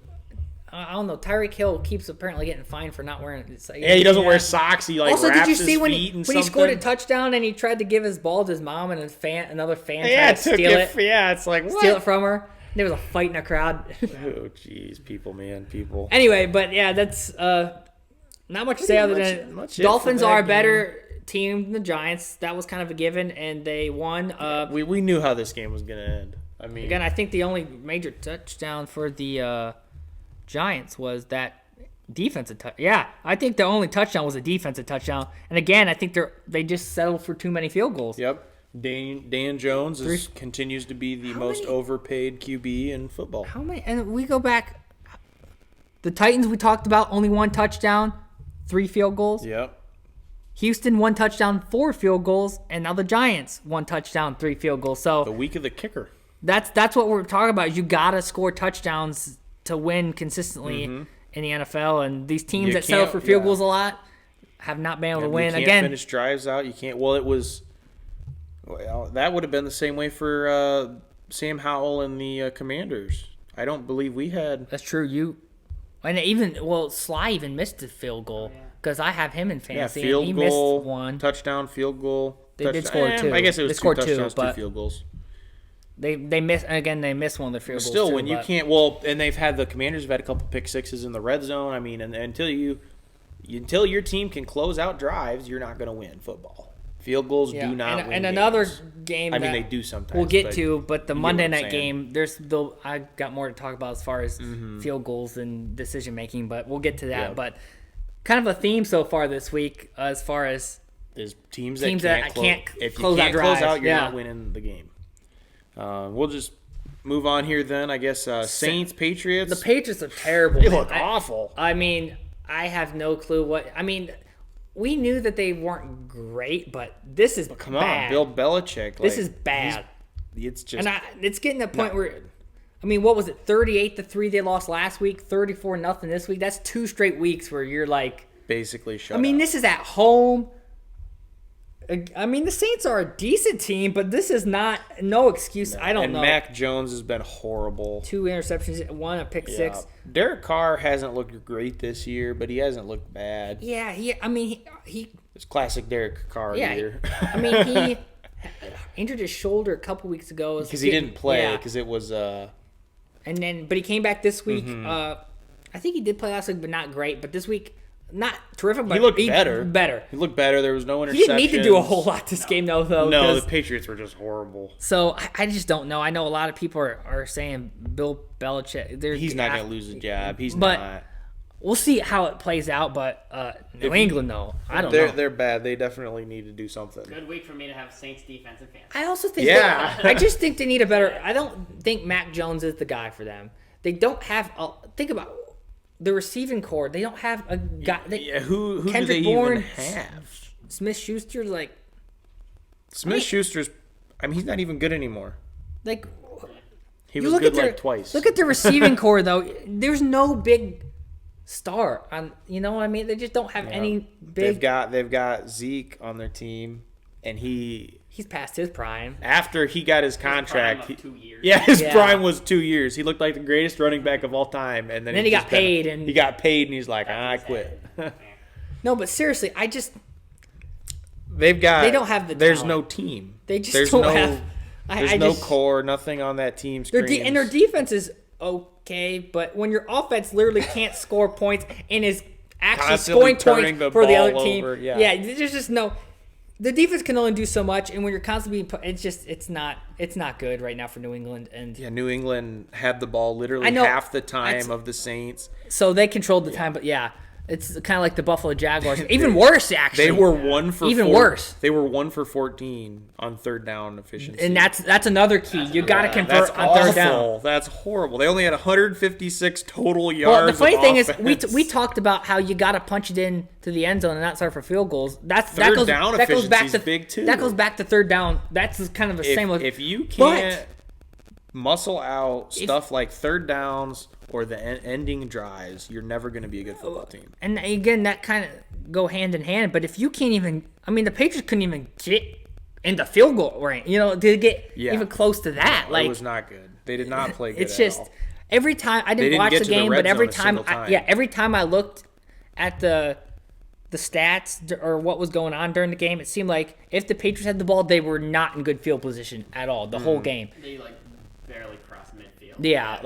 I don't know. Tyreek Hill keeps apparently getting fined for not wearing. He doesn't wear socks. He also, wraps did you see his when feet he scored a touchdown and he tried to give his ball to his mom and another fan tried to steal it? Yeah, it's like what? Steal it from her. There was a fight in a crowd. Oh, jeez, people. Anyway, but yeah, that's not much to say other than Dolphins are a better team than the Giants. That was kind of a given, and they won. We knew how this game was going to end. I mean, again, I think the only major touchdown for the Giants was that defensive touchdown. Yeah, I think the only touchdown was a defensive touchdown. And again, I think they just settled for too many field goals. Yep. Dan Jones continues to be the most overpaid QB in football. How many? And we go back. The Titans we talked about, only 1 touchdown, 3 field goals. Yep. Houston 1 touchdown, 4 field goals, and now the Giants 1 touchdown, 3 field goals. So the week of the kicker. That's what we're talking about. You gotta score touchdowns to win consistently in the NFL, and these teams that settle for field goals a lot have not been able to win. You can't finish drives out. You can't. Well, that would have been the same way for Sam Howell and the Commanders. I don't believe we had. That's true. Sly even missed a field goal because I have him in fantasy. Yeah, he goal, missed 1 touchdown, field goal. They did score 2. I guess it was 2 touchdowns, 2 field goals. They missed again. They missed one of their field goals. Still, when you can't, and the Commanders have had a couple pick sixes in the red zone. I mean, and until your team can close out drives, you're not going to win football. Field goals do not win. And games. Another game. I mean, they do sometimes. We'll get to, but the Monday night game, I got more to talk about as far as field goals and decision making, but we'll get to that. But kind of a theme so far this week, as far as is teams that can't if you can't close out, you're not winning the game. We'll just move on here then. I guess Saints, Patriots. The Patriots are terrible. They look awful. I mean, I have no clue what. I mean, we knew that they weren't great, but this is come bad. On, Bill Belichick. This is bad. It's just. And it's getting to the point where, I mean, what was it? 38-3 they lost last week. 34-0 this week. That's 2 straight weeks where you're like basically shut. I mean, up. This is at home. I mean, the Saints are a decent team, but this is no excuse. I don't know. And Mac Jones has been horrible. 2 interceptions, 1 a pick six. Derek Carr hasn't looked great this year, but he hasn't looked bad. Yeah, he it's classic Derek Carr year. I mean, he injured his shoulder a couple weeks ago because he didn't play because it was. But he came back this week. I think he did play last week, but not great. But this week. Not terrific, but he looked better. He looked better. There was no interceptions. He didn't need to do a whole lot this game, though. No, the Patriots were just horrible. So I just don't know. I know a lot of people are saying Bill Belichick. He's not going to lose a job. He's not. We'll see how it plays out. But New England, though, I don't know. They're bad. They definitely need to do something. Good week for me to have Saints defense and fantasy. I also think. I just think they need a better. I don't think Mac Jones is the guy for them. They don't have. Think about. The receiving core, they don't have a guy. Who do they Bourne, even have? Smith-Schuster, Smith-Schuster's. I mean, he's not even good anymore. He was good twice. Look at the receiving core, though. There's no big star. You know what I mean? They just don't have any big. They've got Zeke on their team, and he's past his prime. After he got his contract, his 2 years. His prime was 2 years. He looked like the greatest running back of all time, and then he got paid, and he's like, I quit. No, but seriously, they don't have the. There's talent. No team. They just don't have. There's no core. Nothing on that team. And their defense is okay, but when your offense literally can't score points and is actually scoring points for the other team, there's just no. The defense can only do so much, and when you're constantly being it's not good right now for New England. And New England had the ball literally half the time of the Saints. So they controlled the time, but it's kind of like the Buffalo Jaguars. Even worse, actually. They were 1 for even worse. They were 1 for 14 on third down efficiency, and that's another key. You got to convert on third down. That's horrible. They only had 156 total yards. Well, the funny thing is, we talked about how you got to punch it in to the end zone and not start for field goals. That goes back to big too. That goes back to third down. That's kind of the same. If you can't muscle out stuff like third downs or the ending drives, you're never going to be a good football team. And again, that kind of go hand in hand. But if you can't even, the Patriots couldn't even get in the field goal range, to get even close to that. It was not good. They did not play good. It's just every time I didn't watch the game, but every time I looked at the stats or what was going on during the game, it seemed like if the Patriots had the ball, they were not in good field position at all the whole game. They barely crossed midfield. Yeah,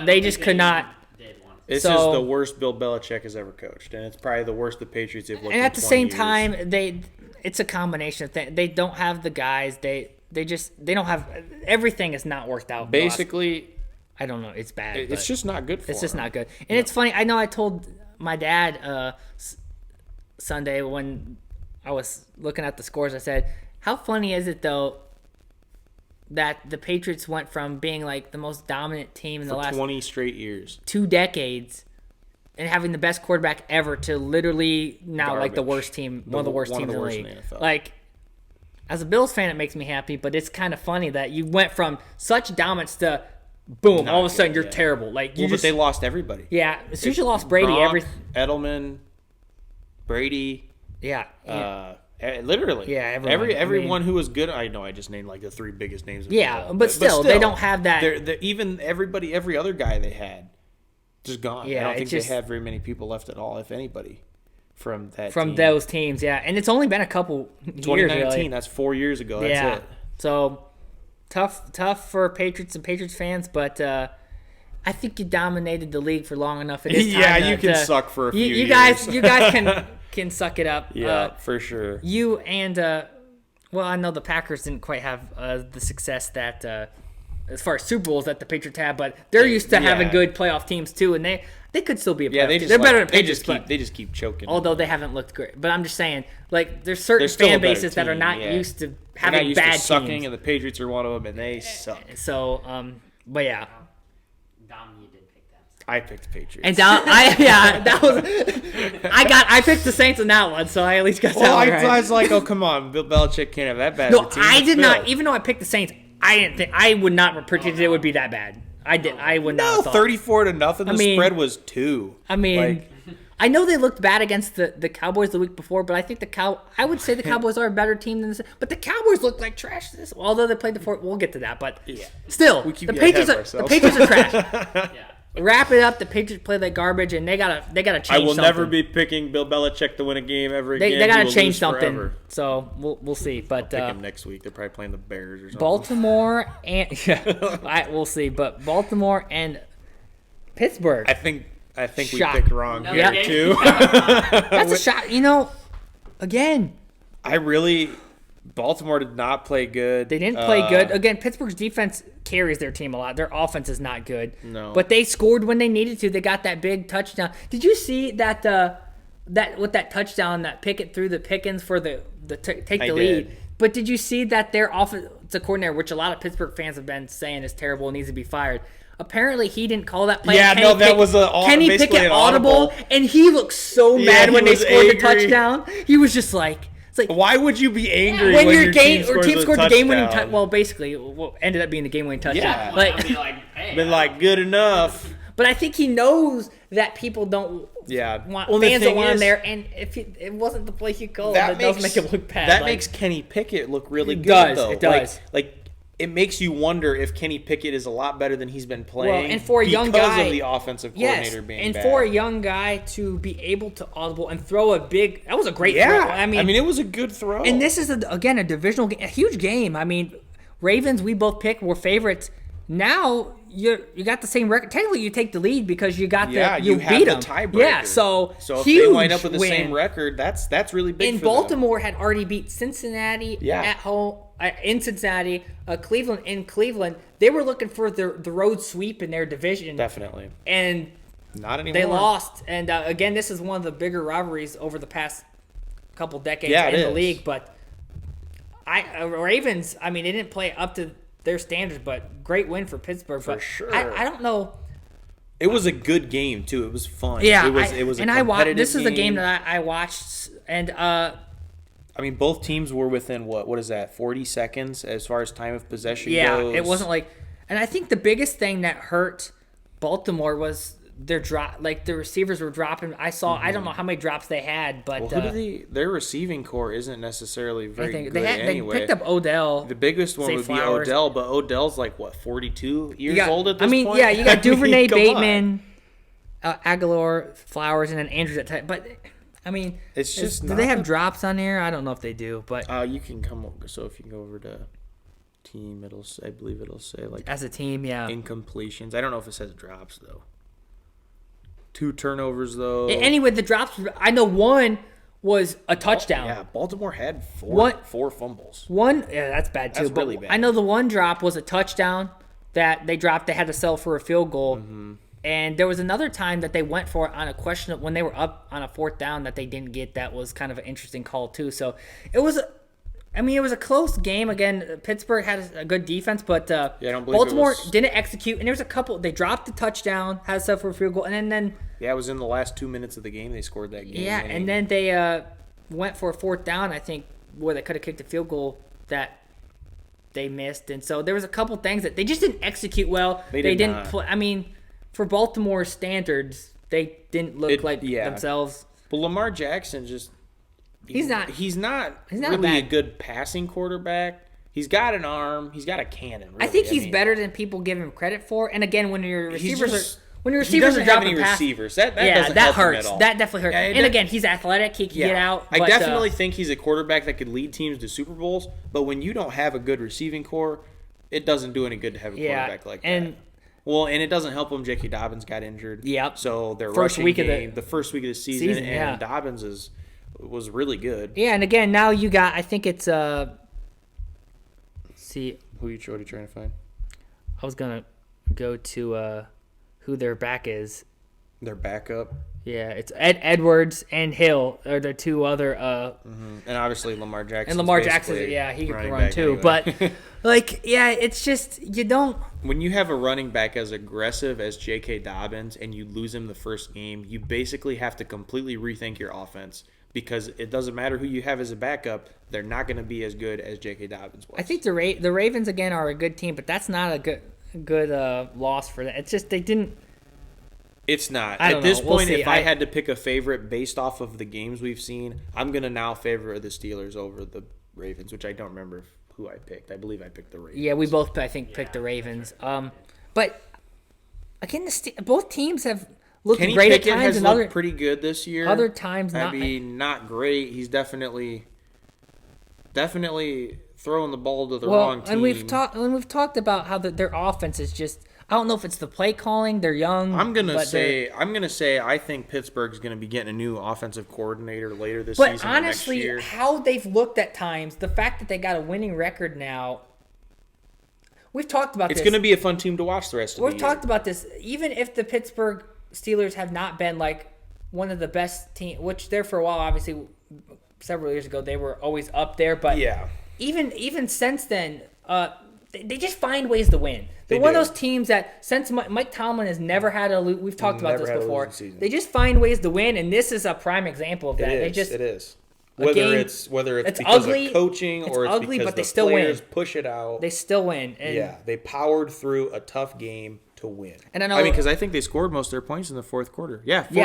they just could not. Did once. This is the worst Bill Belichick has ever coached, and it's probably the worst the Patriots have looked. And at the same time, years. it's a combination of things. They don't have the guys. They don't have everything. Is not worked out. Basically, I don't know. It's bad. It's just not good for It's just him. not good. And it's funny. I know I told my dad Sunday when I was looking at the scores, I said, how funny is it, though, that the Patriots went from being like the most dominant team in the last 20 straight years, 2 decades, and having the best quarterback ever to literally now garbage. like the worst team, one of the worst teams in the league. In the NFL. Like, as a Bills fan, it makes me happy, but it's kind of funny that you went from such dominance to boom, all of a sudden you're terrible. Like, but they lost everybody. Yeah, as soon as you lost Brady, Gronk, Edelman, Brady. Yeah. Literally. Yeah, everyone who was good. I know I just named like the 3 biggest names. Yeah, but still, they don't have that. Even every other guy they had, just gone. Yeah, I don't think they have very many people left at all, if anybody, from those teams. Yeah, and it's only been a couple 2019, years. 2019, that's 4 years ago. That's it. So tough for Patriots and Patriots fans, but I think you dominated the league for long enough. It is time you can suck for a few years. You guys can suck it up. Yeah, for sure. You and I know the Packers didn't quite have the success that as far as Super Bowls that the Patriots have, but they're used to having good playoff teams too, and they could still be a playoff team. They're better than Patriots. They just keep choking. Although they haven't looked great, but I'm just saying, like, there's certain fan bases that are not used to having bad teams. Sucking, and the Patriots are one of them, and they suck. So, but yeah. Dom, you did pick them. I picked the Patriots. And I picked the Saints in that one, so I at least got that one right. I was like, oh come on, Bill Belichick can't have that bad. No, I did not. Even though I picked the Saints, I would not predict it would be that bad. I would not. No, 34-0. The spread was 2. I mean, I know they looked bad against the Cowboys the week before, but I think I would say the Cowboys are a better team than but the Cowboys look like trash. Although they played the Fort, we'll get to that, but still, the Patriots are trash. Yeah. Wrap it up. The Patriots play like garbage, and they gotta change. I will something. never be picking Bill Belichick to win a game ever again. They gotta change something. Forever. So we'll see. But I'll pick him next week. They're probably playing the Bears or something. Baltimore and we'll see. But Baltimore and Pittsburgh. I think we picked wrong here too. That's a shot. Again. Baltimore did not play good. They didn't play good. Again, Pittsburgh's defense carries their team a lot. Their offense is not good. No. But they scored when they needed to. They got that big touchdown. Did you see that that touchdown that Pickett threw the Pickens for the take the lead? Did. But did you see that their offensive coordinator, which a lot of Pittsburgh fans have been saying is terrible and needs to be fired, apparently he didn't call that play. Yeah, that was Kenny Pickett audible, and he looked so mad when they scored the touchdown. He was just like. It's like, why would you be angry when your team scored the game-winning touchdown? Well, basically, ended up being the game-winning touchdown. Yeah, been like good enough. But I think he knows that people don't. Fans don't want him there, and if it wasn't the play he called, that does make him look bad. That makes Kenny Pickett look really good. It does. It makes you wonder if Kenny Pickett is a lot better than he's been playing. Well, and for a young guy, because of the offensive coordinator being bad. For a young guy to be able to audible and throw that was a great throw. I mean, it was a good throw. And this is again a divisional game, a huge game. I mean, Ravens we both picked were favorites. Now you got the same record. Technically, you take the lead because you got you beat them. Tiebreaker. Yeah, so if they wind up with the same record, that's really big. And for Baltimore them. had already beat Cincinnati at home. In Cincinnati, Cleveland in Cleveland, they were looking for the road sweep in their division. Definitely. And not anymore. They lost. And again, this is one of the bigger rivalries over the past couple decades in the league. But Ravens, I mean, they didn't play up to their standards, but great win for Pittsburgh. For sure. I don't know. It was a good game too. It was fun. Yeah, it was. And I watched. This is a game that I watched, and I mean, both teams were within what is that? 40 seconds as far as time of possession goes. Yeah, it wasn't like, and I think the biggest thing that hurt Baltimore was their drop. Like the receivers were dropping. I don't know how many drops they had, but their receiving core isn't necessarily very good They picked up Odell. The biggest one would be Odell, but Odell's like 42 years old at this point. Yeah, you got Duvernay, Bateman, Aguilar, Flowers, and then Andrews at tight. But I mean, it's just do they have drops on here? I don't know if they do, but you can come over. So if you can go over to team, I believe it'll say like as a team, yeah, incompletions. I don't know if it says drops though. 2 turnovers, though. Anyway, the drops, I know one was a touchdown. Yeah, Baltimore had four fumbles. Yeah, that's bad too. That's really bad. I know the one drop was a touchdown that they dropped. They had to settle for a field goal. Mm-hmm. And there was another time that they went for it on a question when they were up on a 4th down that they didn't get. That was kind of an interesting call too. So it was a close game. Again, Pittsburgh had a good defense, but Baltimore didn't execute. And there was a couple. They dropped the touchdown, had to settle for a field goal, and then it was in the last 2 minutes of the game they scored that game. Yeah, and then they went for a 4th down, I think, where they could have kicked a field goal that they missed. And so there was a couple things that they just didn't execute well. They didn't play. I mean, for Baltimore standards, they didn't look like themselves. But Lamar Jackson he's not really a good passing quarterback. He's got an arm. He's got a cannon. Really. I think he's better than people give him credit for. And again, when your receivers he doesn't have any receivers. That doesn't help hurts. Him at all. That definitely hurts. And again, he's athletic. He can get out. I definitely think he's a quarterback that could lead teams to Super Bowls. But when you don't have a good receiving core, it doesn't do any good to have a quarterback like that. Well, and it doesn't help him. J.K. Dobbins got injured. Yep. So their rushing game, the first week of the season and Dobbins was really good. Yeah, and again, now you got, I think it's, let's see. What are you trying to find? I was going to go to who their back is. Their backup? Yeah, it's Edwards and Hill are the 2 other. And obviously Lamar Jackson. And Lamar Jackson, he could run too. Anyway. But, it's just, you don't. When you have a running back as aggressive as J.K. Dobbins and you lose him the first game, you basically have to completely rethink your offense because it doesn't matter who you have as a backup. They're not going to be as good as J.K. Dobbins was. I think the Ravens, again, are a good team, but that's not a good loss for them. It's just they didn't. It's not. At this point, if I had to pick a favorite based off of the games we've seen, I'm going to now favor the Steelers over the Ravens, which I don't remember who I picked. I believe I picked the Ravens. Yeah, we both, I think, picked the Ravens. But, again, both teams have looked Kenny great Pickett at times. Has looked pretty good this year. Other times, not. I mean, not great. He's definitely throwing the ball to the wrong team. And we've talked about how their offense is just. I don't know if it's the play calling. They're young. I'm gonna say I think Pittsburgh's gonna be getting a new offensive coordinator later this season. But honestly, next year. How they've looked at times, the fact that they got a winning record now. We've talked about this. It's gonna be a fun team to watch the rest of the year. We've talked about this. Even if the Pittsburgh Steelers have not been like one of the best teams, which there for a while, obviously, several years ago they were always up there. But even since then, they just find ways to win. They're one of those teams that, since Mike Tomlin has never had we've talked about this before, they just find ways to win, and this is a prime example of that. It is. Whether it's because ugly, of coaching or it's ugly, because the players push it out. They still win. And they powered through a tough game to win. And I mean, because I think they scored most of their points in the fourth quarter.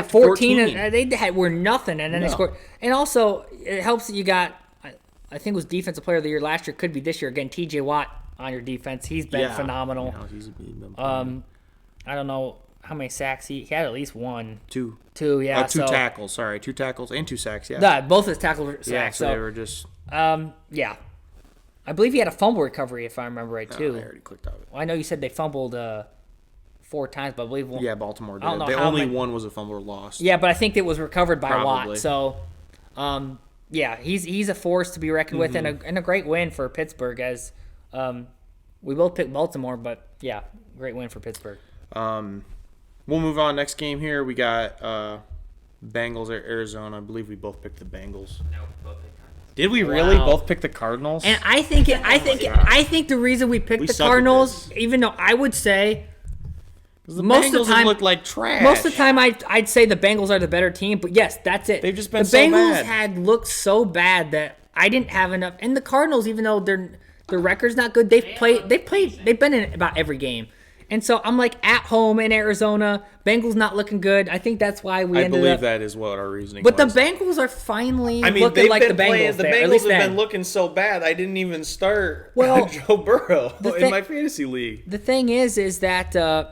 14. And they were nothing, and then they scored. And also, it helps that you got, I think it was Defensive Player of the Year last year, could be this year again, T.J. Watt. On your defense, he's been phenomenal. I don't know how many sacks he had. At least one, two, yeah. Two tackles. Sorry, 2 tackles and 2 sacks. Yeah, both his tackles were sacks. Yeah, so they were just. Yeah, I believe he had a fumble recovery, if I remember right too. I already clicked on it. Well, I know you said they fumbled 4 times, but I believe one. Yeah, Baltimore did. One was a fumble lost. Yeah, but I think it was recovered by Watt. So, he's a force to be reckoned with, and a great win for Pittsburgh as. We both picked Baltimore, but great win for Pittsburgh. We'll move on. Next game here, we got Bengals or Arizona. I believe we both picked the Bengals. No, both picked Cardinals. Did we really both pick the Cardinals? And I think the reason we picked the Cardinals, even though I would say most of the time look like trash. Most of the time, I'd say the Bengals are the better team. But yes, that's it. They've just been so bad. The Bengals had looked so bad that I didn't have enough. And the Cardinals, even though their record's not good, they've been in about every game. And so I'm like, at home in Arizona, Bengals not looking good. I think that's why we ended up. I believe that is what our reasoning was. But the Bengals are finally looking like the Bengals. The Bengals have been looking so bad, I didn't even start Joe Burrow in my fantasy league. The thing is that, the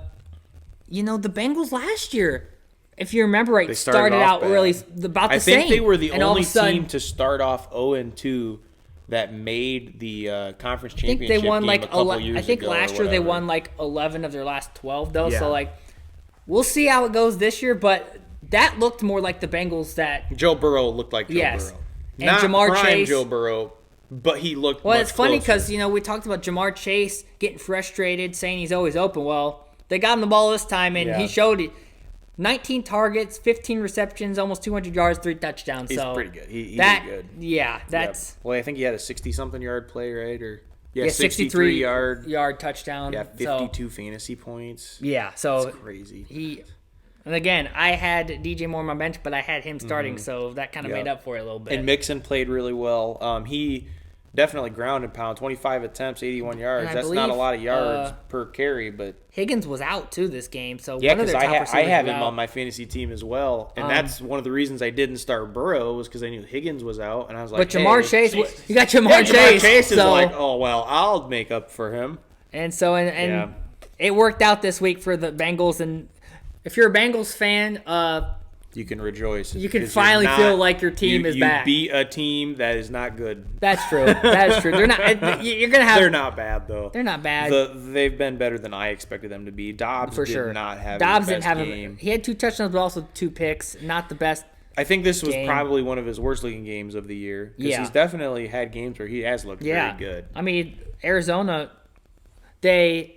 Bengals last year, if you remember right, started out really about the same. I think they were the only team to start off 0-2 that made the conference championship game a couple years ago. I think last year they won like 11 of their last 12, though. Yeah. So, we'll see how it goes this year, but that looked more like the Bengals that Joe Burrow looked like Joe Burrow. And not Jamar prime Chase. Joe Burrow, but he looked Well, much it's funny closer. because, we talked about Jamar Chase getting frustrated, saying he's always open. Well, they got him the ball this time, and he showed it. 19 targets, 15 receptions, almost 200 yards, 3 touchdowns. He's so pretty good. He that, did good. Yeah, that's... Well, I think he had a 60-something yard play, right? Or 63 yard touchdown. Yeah, 52 fantasy points. Yeah, so... That's crazy. And again, I had DJ Moore on my bench, but I had him starting, so that kind of made up for it a little bit. And Mixon played really well. He definitely ground and pound, 25 attempts, 81 yards. That's not a lot of yards per carry, but Higgins was out too this game, so yeah, one of their top receivers I have was him out. on my fantasy team as well, and that's one of the reasons I didn't start Burrow was because I knew Higgins was out, and I was like, but Jamar Chase, you got Jamar Chase. Jamar Chase is like, oh well, I'll make up for him. And so and it worked out this week for the Bengals, and if you're a Bengals fan, you can rejoice. You can finally feel like your team is back. You beat a team that is not good. That's true. That's true. They're not. You're gonna have. They're not bad though. They're not bad. They've been better than I expected them to be. Dobbs did not have Dobbs his didn't have game. He had 2 touchdowns, but also 2 picks. Not the best. I think this was probably one of his worst looking games of the year. Because he's definitely had games where he has looked very good. I mean, Arizona, they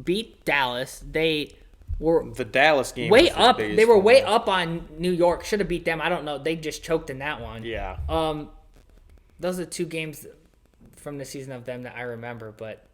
beat Dallas. The Dallas game way up. They were way up on New York. Should have beat them. I don't know. They just choked in that one. Yeah. Those are 2 games from the season of them that I remember. But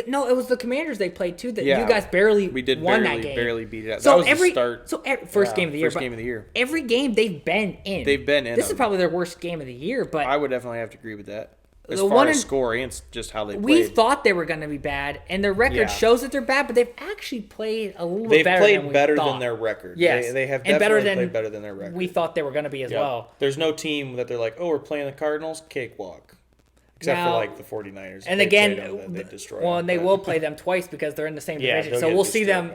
no, it was the Commanders they played too. That you guys barely won that game. Barely beat it. So that was the start. First game of the year. First game of the year. Every game they've been in. This is probably their worst game of the year. But I would definitely have to agree with that. As far as score and just how they played. We thought they were going to be bad, and their record shows that they're bad, but they've actually played a little bit better than we thought. They've played better than their record. Yes. They have definitely played better than their record. We thought they were going to be as well. There's no team that they're like, oh, we're playing the Cardinals, cakewalk. Except for like the 49ers. And again, they destroy them. And they will play them twice because they're in the same division. So we'll see them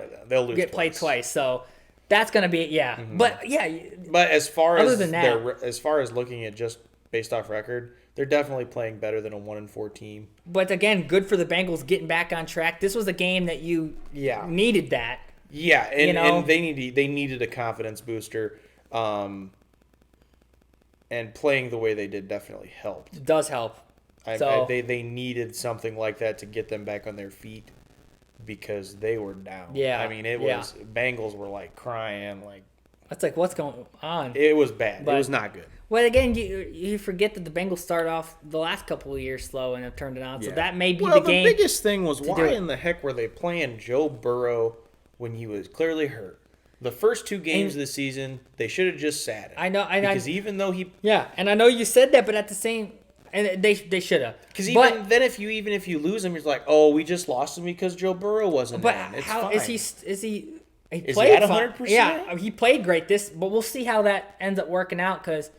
get played twice. So that's going to be it, Mm-hmm. But But as far as as far as looking at just based off record, they're definitely playing better than a 1-4 team. But again, good for the Bengals getting back on track. This was a game that you needed that. Yeah, and they needed a confidence booster. And playing the way they did definitely helped. It does help. They needed something like that to get them back on their feet because they were down. Yeah. I mean, it was Bengals were like crying, like that's like what's going on. It was bad. It was not good. Well, again, you forget that the Bengals started off the last couple of years slow and have turned it on. So that may be the game. The biggest thing was why in the heck were they playing Joe Burrow when he was clearly hurt? The first 2 games of the season, they should have just sat him. I know. Because even though he... Yeah, and I know you said that, but at the same... And they should have. Because then if you lose him, you're like, oh, we just lost him because Joe Burrow wasn't in. It's how fine. Is he played at 100%? Yeah, he played great but we'll see how that ends up working out because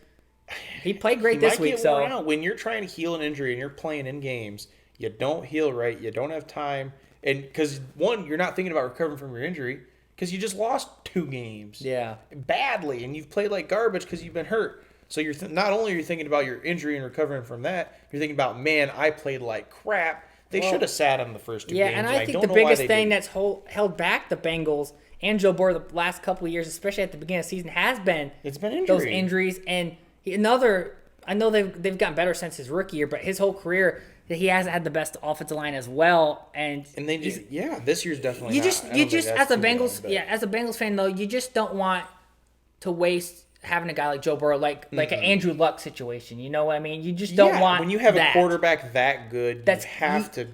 he played great this week. So when you're trying to heal an injury and you're playing in games, you don't heal right. You don't have time, and because you're not thinking about recovering from your injury because you just lost 2 games. Yeah, badly, and you've played like garbage because you've been hurt. So you're not only are you thinking about your injury and recovering from that, you're thinking about, man, I played like crap. They should have sat on the first 2 games. Yeah, and I think the biggest thing that's held back the Bengals and Joe Burrow the last couple of years, especially at the beginning of the season, has been those injuries. And I know they've gotten better since his rookie year, but his whole career, he hasn't had the best offensive line as well. And they just this year's definitely you just as a Bengals fan though, you just don't want to waste having a guy like Joe Burrow, like an Andrew Luck situation. You know what I mean? You just don't want when you have a quarterback that good,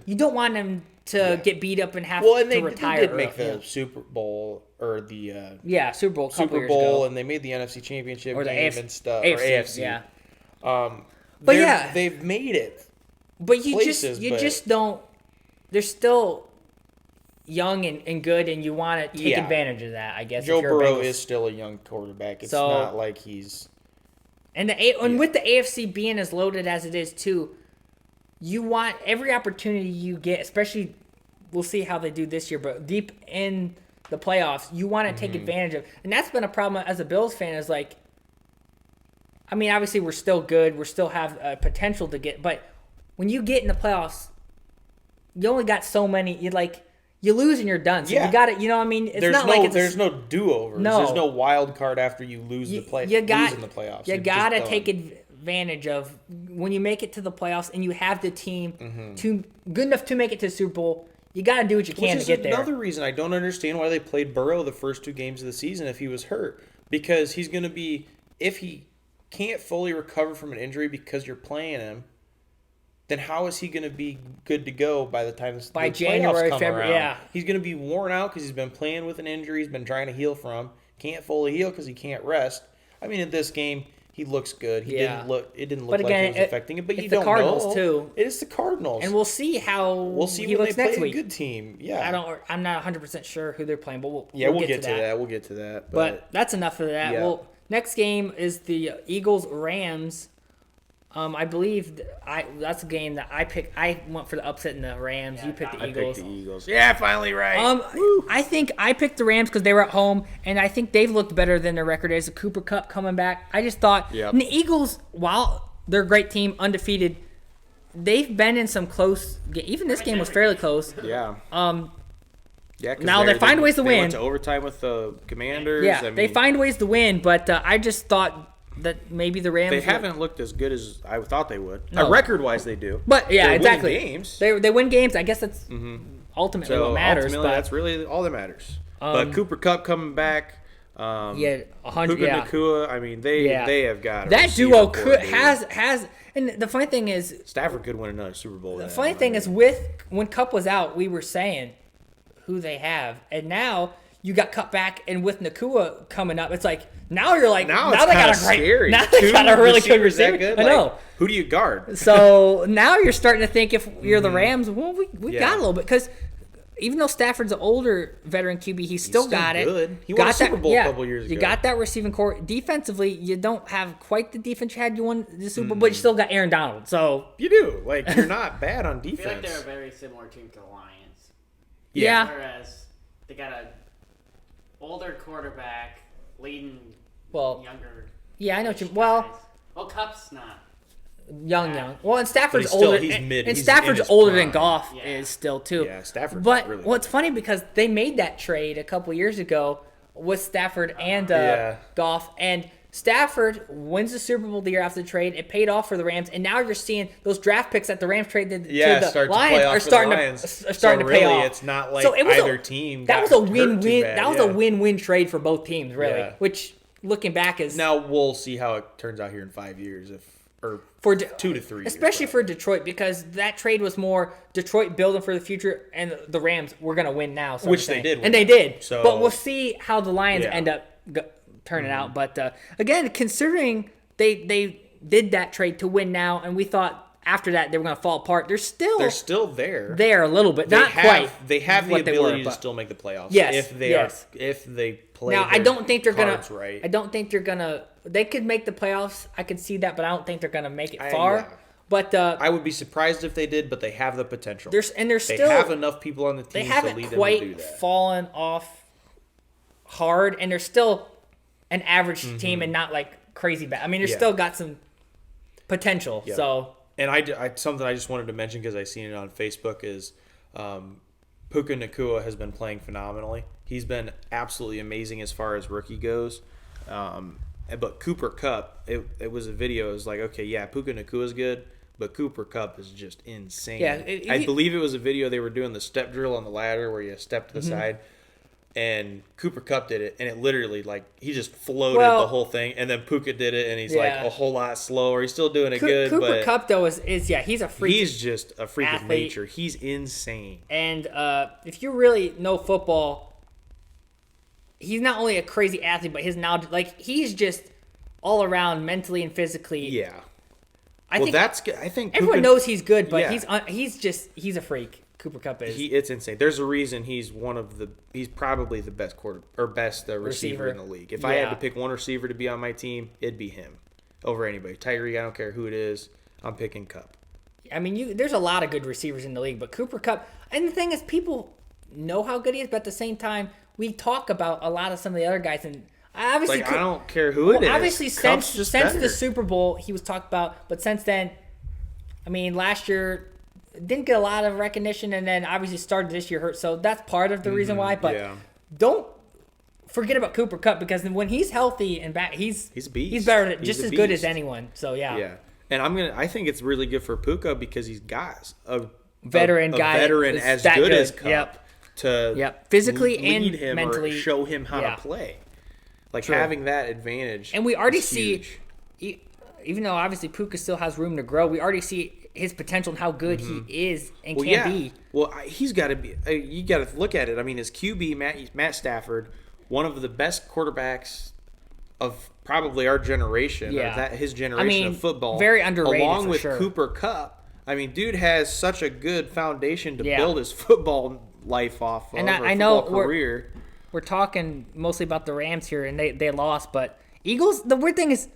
you don't want him to get beat up and have to retire. They did make the Super Bowl or the Super Bowl, and they made the NFC Championship or the game and stuff, or AFC. Yeah. But they've made it. But you just don't. They're still young and good, and you want to take advantage of that. I guess Joe Burrow is still a young quarterback. It's not like he's. And with the AFC being as loaded as it is too, you want every opportunity you get, especially we'll see how they do this year, but deep in the playoffs, you want to take advantage of. And that's been a problem as a Bills fan is like, I mean, obviously we're still good. We still have potential to get, but when you get in the playoffs, you only got so many. you lose and you're done. So you got it. You know what I mean? It's not like there's no do-overs. No. There's no wild card after you lose losing the playoffs. You got to take advantage of when you make it to the playoffs and you have the team good enough to make it to the Super Bowl. You got to do what you can to get there. Another reason I don't understand why they played Burrow the first 2 games of the season if he was hurt. Because he's going to be, if he can't fully recover from an injury because you're playing him, then how is he going to be good to go by the time the January, playoffs come February? around? Yeah, he's going to be worn out because he's been playing with an injury. He's been trying to heal from. Can't fully heal because he can't rest. I mean, in this game, he looks good. It didn't look like it was affecting it. But you don't know. It's the Cardinals too. It is the Cardinals, and we'll see he when looks they next play week. A good team. Yeah, I'm not 100% sure who they're playing, but we'll get to that. We'll get to that. But that's enough of that. Yeah. Well, next game is the Eagles-Rams. I believe that's a game that I picked. I went for the upset in the Rams. You picked the Eagles. I picked the Eagles. Yeah, finally right. I think I picked the Rams because they were at home, and I think they've looked better than their record is. The Cooper Kupp coming back. I just thought and the Eagles, while they're a great team, undefeated, they've been in some close. Even this game was fairly close. Yeah. Now they find ways to win. They went to overtime with the Commanders. Yeah, they find ways to win, but I just thought that maybe the Rams. They haven't looked as good as I thought they would. No. Record-wise, they do. But yeah, they're exactly. Winning games. They win games. I guess that's ultimately what matters. Ultimately, that's really all that matters. But Cooper Kupp coming back. 100. Puka Nacua. I mean, they have got that duo has. And the funny thing is, Stafford could win another Super Bowl. The funny thing is, when Kupp was out, we were saying who they have, and now you got cut back, and with Nacua coming up, it's like now you're like now they got a great scary. Now they got a really good receiver. Good? I know. Who do you guard? So now you're starting to think if you're the Rams, well, we got a little bit because even though Stafford's an older veteran QB, he's still got good. it. He won a Super Bowl a couple years ago. You got that receiving core. Defensively, you don't have quite the defense you had. You won the Super Bowl, but you still got Aaron Donald. So you do. Like you're not bad on defense. I feel like they're a very similar team to the Lions. Yeah. Whereas they got a older quarterback leading younger. Yeah, I know what you. Well, Kupp's not young. Well, and Stafford's older. He's mid. And Stafford's older than Goff is still too. Yeah, Stafford's But really what's funny because they made that trade a couple years ago with Stafford and Goff, and Stafford wins the Super Bowl the year after the trade. It paid off for the Rams, and now you're seeing those draft picks that the Rams traded to the Lions are starting to pay off. It's not like either team. That was a win-win. That was a win-win trade for both teams, really. Yeah. Which, looking back, is now we'll see how it turns out here in 5 years, or 2 to 3 years, especially for Detroit, because that trade was more Detroit building for the future, and the Rams were going to win now, which they did, and they did. So, but we'll see how the Lions end up turning out. But again, considering they did that trade to win now, and we thought after that they were going to fall apart, they're still there a little bit, not quite. They have the ability to still make the playoffs. Yes, if they play. Now I don't think they're gonna. Right. I don't think they're gonna. They could make the playoffs. I could see that, but I don't think they're gonna make it far. Yeah. But I would be surprised if they did, but they have the potential. They have enough people on the team. They haven't to lead quite them to do that. fallen off hard, and they're still an average team and not like crazy bad. I mean, they're still got some potential. Yeah. So. And I something I just wanted to mention because I seen it on Facebook is Puka Nacua has been playing phenomenally. He's been absolutely amazing as far as rookie goes. But Cooper Kupp, it was a video. It was like, okay, yeah, Puka Nacua is good, but Cooper Kupp is just insane. Yeah, I believe it was a video they were doing the step drill on the ladder where you step to the side. And Cooper Kupp did it, and it literally, he just floated the whole thing. And then Puka did it, and he's a whole lot slower. He's still doing it good. Cooper Kupp, though, is he's a freak. He's just a freak athlete. of nature. He's insane. And if you really know football, he's not only a crazy athlete, but his knowledge, he's just all around mentally and physically. Yeah. I think everyone knows he's good, but he's a freak. Cooper Kupp is. It's insane. There's a reason he's probably the best receiver in the league. If I had to pick one receiver to be on my team, it'd be him over anybody. Tyreek, I don't care who it is. I'm picking Kupp. I mean, there's a lot of good receivers in the league, but Cooper Kupp, and the thing is, people know how good he is, but at the same time, we talk about a lot of some of the other guys, and obviously, I don't care who it is. Obviously, since the Super Bowl, he was talked about, but since then, I mean, last year. didn't get a lot of recognition, and then obviously started this year hurt. So that's part of the reason why. But don't forget about Cooper Kupp, because when he's healthy and back, he's a beast. He's better, just as good as anyone. So yeah. And I think it's really good for Puka because he's got a veteran as good as Kupp to physically lead and him mentally, or show him how to play. Like having that advantage, and we already see, even though obviously Puka still has room to grow, we already see his potential and how good he is and can be. Well, he's got to be. You got to look at it. I mean, his QB Matt Stafford, one of the best quarterbacks of probably our generation, or his generation of football, very underrated, along with sure. Cooper Kupp. I mean, dude has such a good foundation to build his football life off of. And I know we're talking mostly about the Rams here, and they lost, but Eagles. The weird thing is,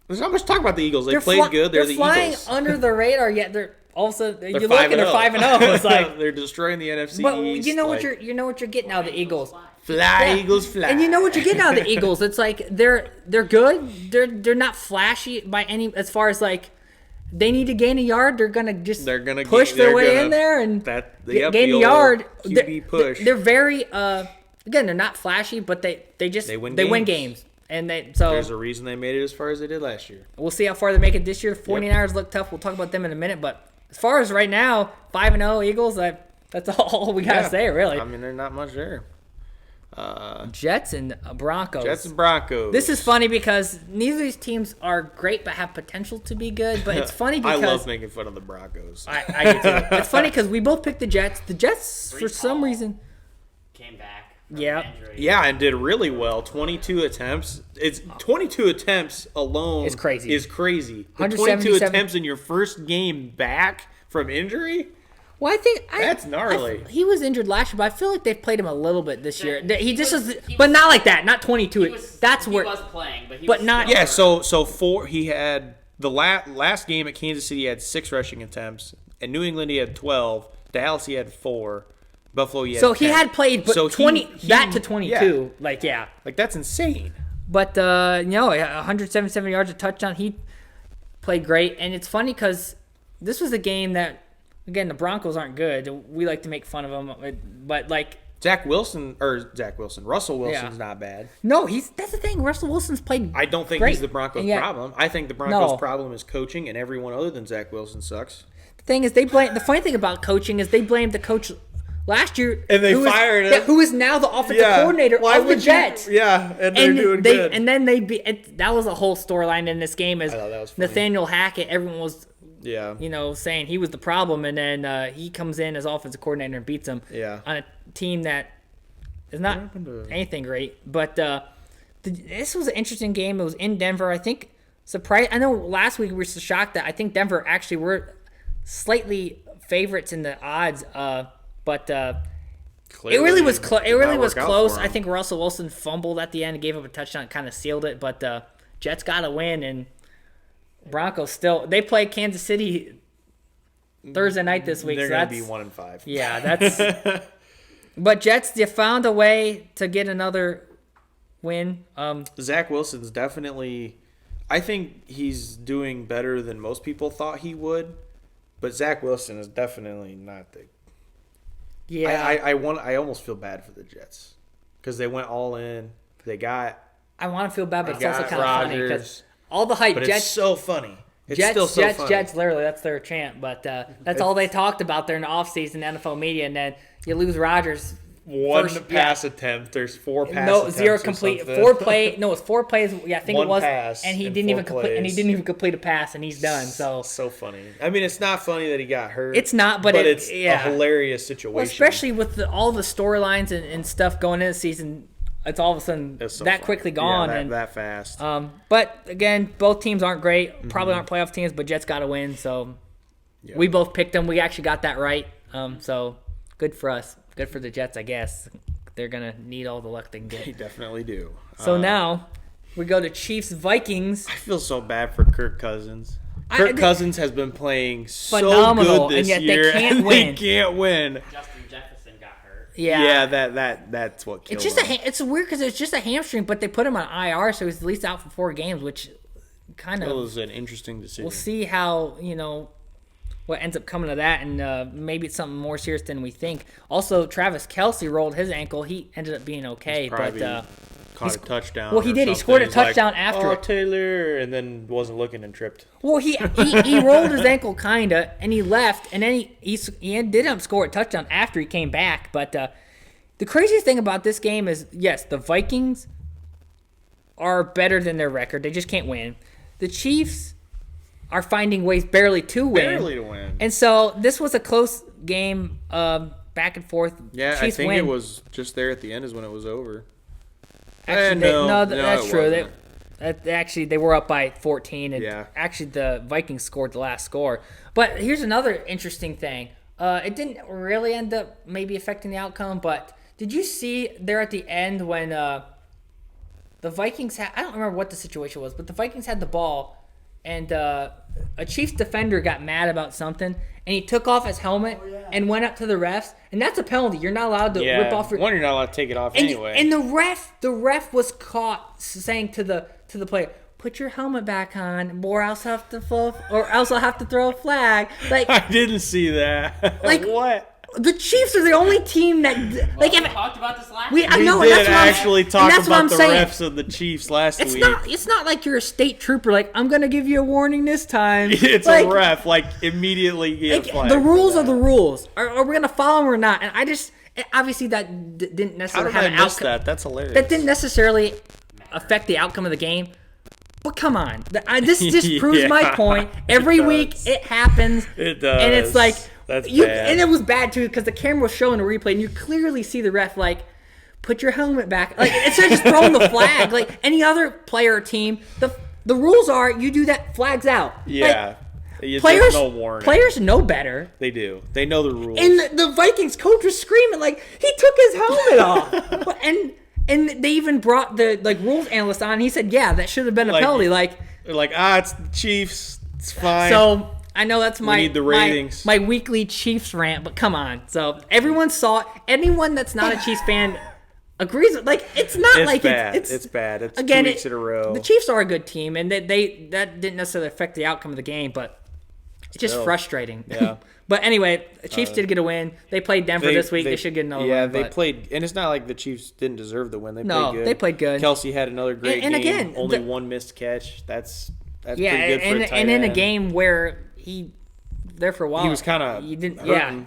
there's not much to talk about the Eagles. They played good. They're the flying Eagles. under the radar, yet they're also you look and they're 5-0. It's like they're destroying the NFC but East. You know what you're getting out of the Eagles. Fly, Eagles, fly. And you know what you're getting out of the Eagles. It's like they're good. They're not flashy by any, as far as like they need to gain a yard. They're gonna push their way in there and gain a yard. QB push. They're very again, they're not flashy, but they win games. And there's a reason they made it as far as they did last year. We'll see how far they make it this year. 49ers look tough. We'll talk about them in a minute. But as far as right now, 5-0 Eagles, that's all we got to say, really. I mean, there's not much there. Jets and Broncos. This is funny because neither of these teams are great but have potential to be good. But it's funny because I love making fun of the Broncos. I do too. It's funny because we both picked the Jets. The Jets, for some reason, came back. Yeah, and did really well. 22 attempts. It's 22 attempts alone is crazy. 22 attempts in your first game back from injury. Well, I think that's gnarly. He was injured last year, but I feel like they've played him a little bit this year. He but not like that. Not 22. He was playing, but not. Yeah, so he had the last game at Kansas City. He had 6 rushing attempts. At New England, he had 12. Dallas, he had 4. Buffalo, he had 10. He had played, but 20 to 22. Like that's insane. But 177 yards, a touchdown. He played great, and it's funny because this was a game that. Again, the Broncos aren't good. We like to make fun of them, but like Russell Wilson's not bad. No, that's the thing. Russell Wilson's played. I don't think he's the Broncos' problem. I think the Broncos' problem is coaching, and everyone other than Zach Wilson sucks. The thing is, the funny thing about coaching is they blamed the coach last year, and they fired him. Who is now the offensive coordinator of the Jets? And they're doing good. And then that was a whole storyline in this game. As Nathaniel Hackett, everyone was. Saying he was the problem, and then he comes in as offensive coordinator and beats him on a team that is not anything great. But this was an interesting game. It was in Denver. I think I know last week we were so shocked that I think Denver actually were slightly favorites in the odds, but it really was close. I think Russell Wilson fumbled at the end and gave up a touchdown, kind of sealed it. But Jets got a win, and Broncos they play Kansas City Thursday night this week. They're going to be 1-5. Yeah, that's. But Jets, they found a way to get another win. Zach Wilson's definitely. I think he's doing better than most people thought he would, but Zach Wilson is definitely not the. Yeah, I almost feel bad for the Jets because they went all in. I want to feel bad, but it's also kind of funny because. All the hype, but Jets. It's so funny. It's Jets, still so Jets, funny. Jets, literally, that's their chant. But that's all they talked about during the offseason NFL media. And then you lose Rodgers. One pass attempt. There's 4 pass attempts. 0 complete. 4 play. No, it's 4 plays. Yeah, I think it was. Pass and he didn't even complete. And he didn't even complete a pass, and he's done. So funny. I mean, it's not funny that he got hurt. It's not, but it's a hilarious situation. Well, especially with all the storylines and stuff going into the season. It's all of a sudden quickly gone and that fast. But again, both teams aren't great. Probably aren't playoff teams, but Jets got to win. So we both picked them. We actually got that right. So good for us. Good for the Jets, I guess. They're gonna need all the luck they can get. They definitely do. So now we go to Chiefs Vikings. I feel so bad for Kirk Cousins. Kirk Cousins has been playing phenomenal, so good this and yet year, they can't win. Yeah, that's what killed him. It's weird because it's just a hamstring, but they put him on IR, so he's at least out for 4 games, which kind of was an interesting decision. We'll see how what ends up coming to that, and maybe it's something more serious than we think. Also, Travis Kelce rolled his ankle. He ended up being okay, but caught a touchdown. Well, he did. He scored a touchdown after. Oh, Taylor, and then wasn't looking and tripped. Well, he rolled his ankle kinda, and he left, and then he did end up score a touchdown after he came back. But the craziest thing about this game is, yes, the Vikings are better than their record. They just can't win. The Chiefs are finding ways barely to win. And so this was a close game, back and forth. Yeah, Chiefs I think it was just there at the end is when it was over. Actually, that's true. They were up by 14, and actually the Vikings scored the last score. But here's another interesting thing. It didn't really end up maybe affecting the outcome, but did you see there at the end when the Vikings had – I don't remember what the situation was, but the Vikings had the ball, and a Chiefs defender got mad about something, and he took off his helmet and went up to the refs, and that's a penalty. You're not allowed to rip off your – you're not allowed to take it off anyway. And the ref was caught saying to the player, put your helmet back on, or else I'll have to throw a flag. Like I didn't see that. Like what? The Chiefs are the only team that we talked about this last week. We did actually talk about the refs of the Chiefs last week. It's not like you're a state trooper. Like, I'm gonna give you a warning this time. It's like, a ref. Like, immediately get a flag. The rules are the rules. Are we gonna follow them or not? And obviously that didn't necessarily have an outcome. That? That's hilarious. That didn't necessarily affect the outcome of the game. But come on, this just proves my point. Every week it happens. It does. And it's like. That's bad. And it was bad, too, because the camera was showing the replay, and you clearly see the ref, like, put your helmet back. Like, instead of just throwing the flag, like any other player or team, the rules are you do that, flag's out. Yeah. Like, players know better. They do. They know the rules. And the Vikings coach was screaming, like, he took his helmet off. And they even brought the, rules analyst on, and he said, yeah, that should have been a penalty. They're like, it's the Chiefs. It's fine. So I know that's we need the ratings. My weekly Chiefs rant, but come on. So everyone saw it. Anyone that's not a Chiefs fan agrees. It's not it's like bad. It's bad. It's again, 2 weeks in a row. The Chiefs are a good team, and that didn't necessarily affect the outcome of the game, but it's just frustrating. Yeah. But anyway, the Chiefs did get a win. They played Denver this week. They should get another win. Yeah, they played, and it's not like the Chiefs didn't deserve the win. They played good. They played good. Kelce had another great game. Again, only one missed catch. That's pretty good for a tight and in end. a game where he there for a while. He was kind of hurting. Yeah.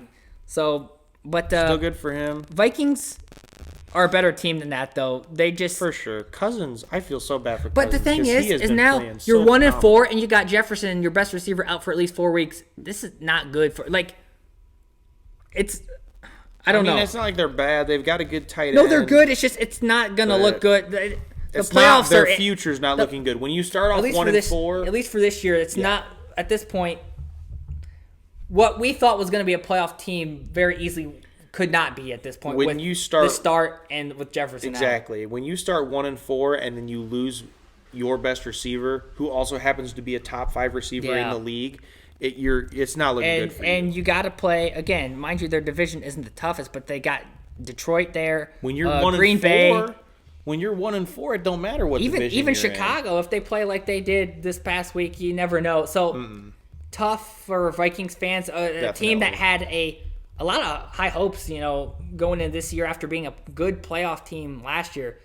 So, but still good for him. Vikings are a better team than that, though. They just for sure. Cousins, I feel so bad for. But Cousins, the thing is now you're 1-4 and you got Jefferson, your best receiver, out for at least 4 weeks. This is not good for It's. I don't know. It's not like they're bad. They've got a good tight end. No, they're good. It's just it's not gonna look good. The playoffs their future's not looking good. When you start off 1-4, at least for this year, it's not at this point. What we thought was going to be a playoff team very easily could not be at this point. When you start the start and with Jefferson exactly out. When you start 1-4 and then you lose your best receiver, who also happens to be a top 5 receiver in the league, it's not looking good for you. And you got to play again. Mind you, their division isn't the toughest, but they got Detroit there. When you're 1-4, Green Bay. When you're 1-4, it don't matter what division even you're Chicago, in. if they play like they did this past week, you never know. So tough for Vikings fans. A team that had a lot of high hopes, going into this year after being a good playoff team last year.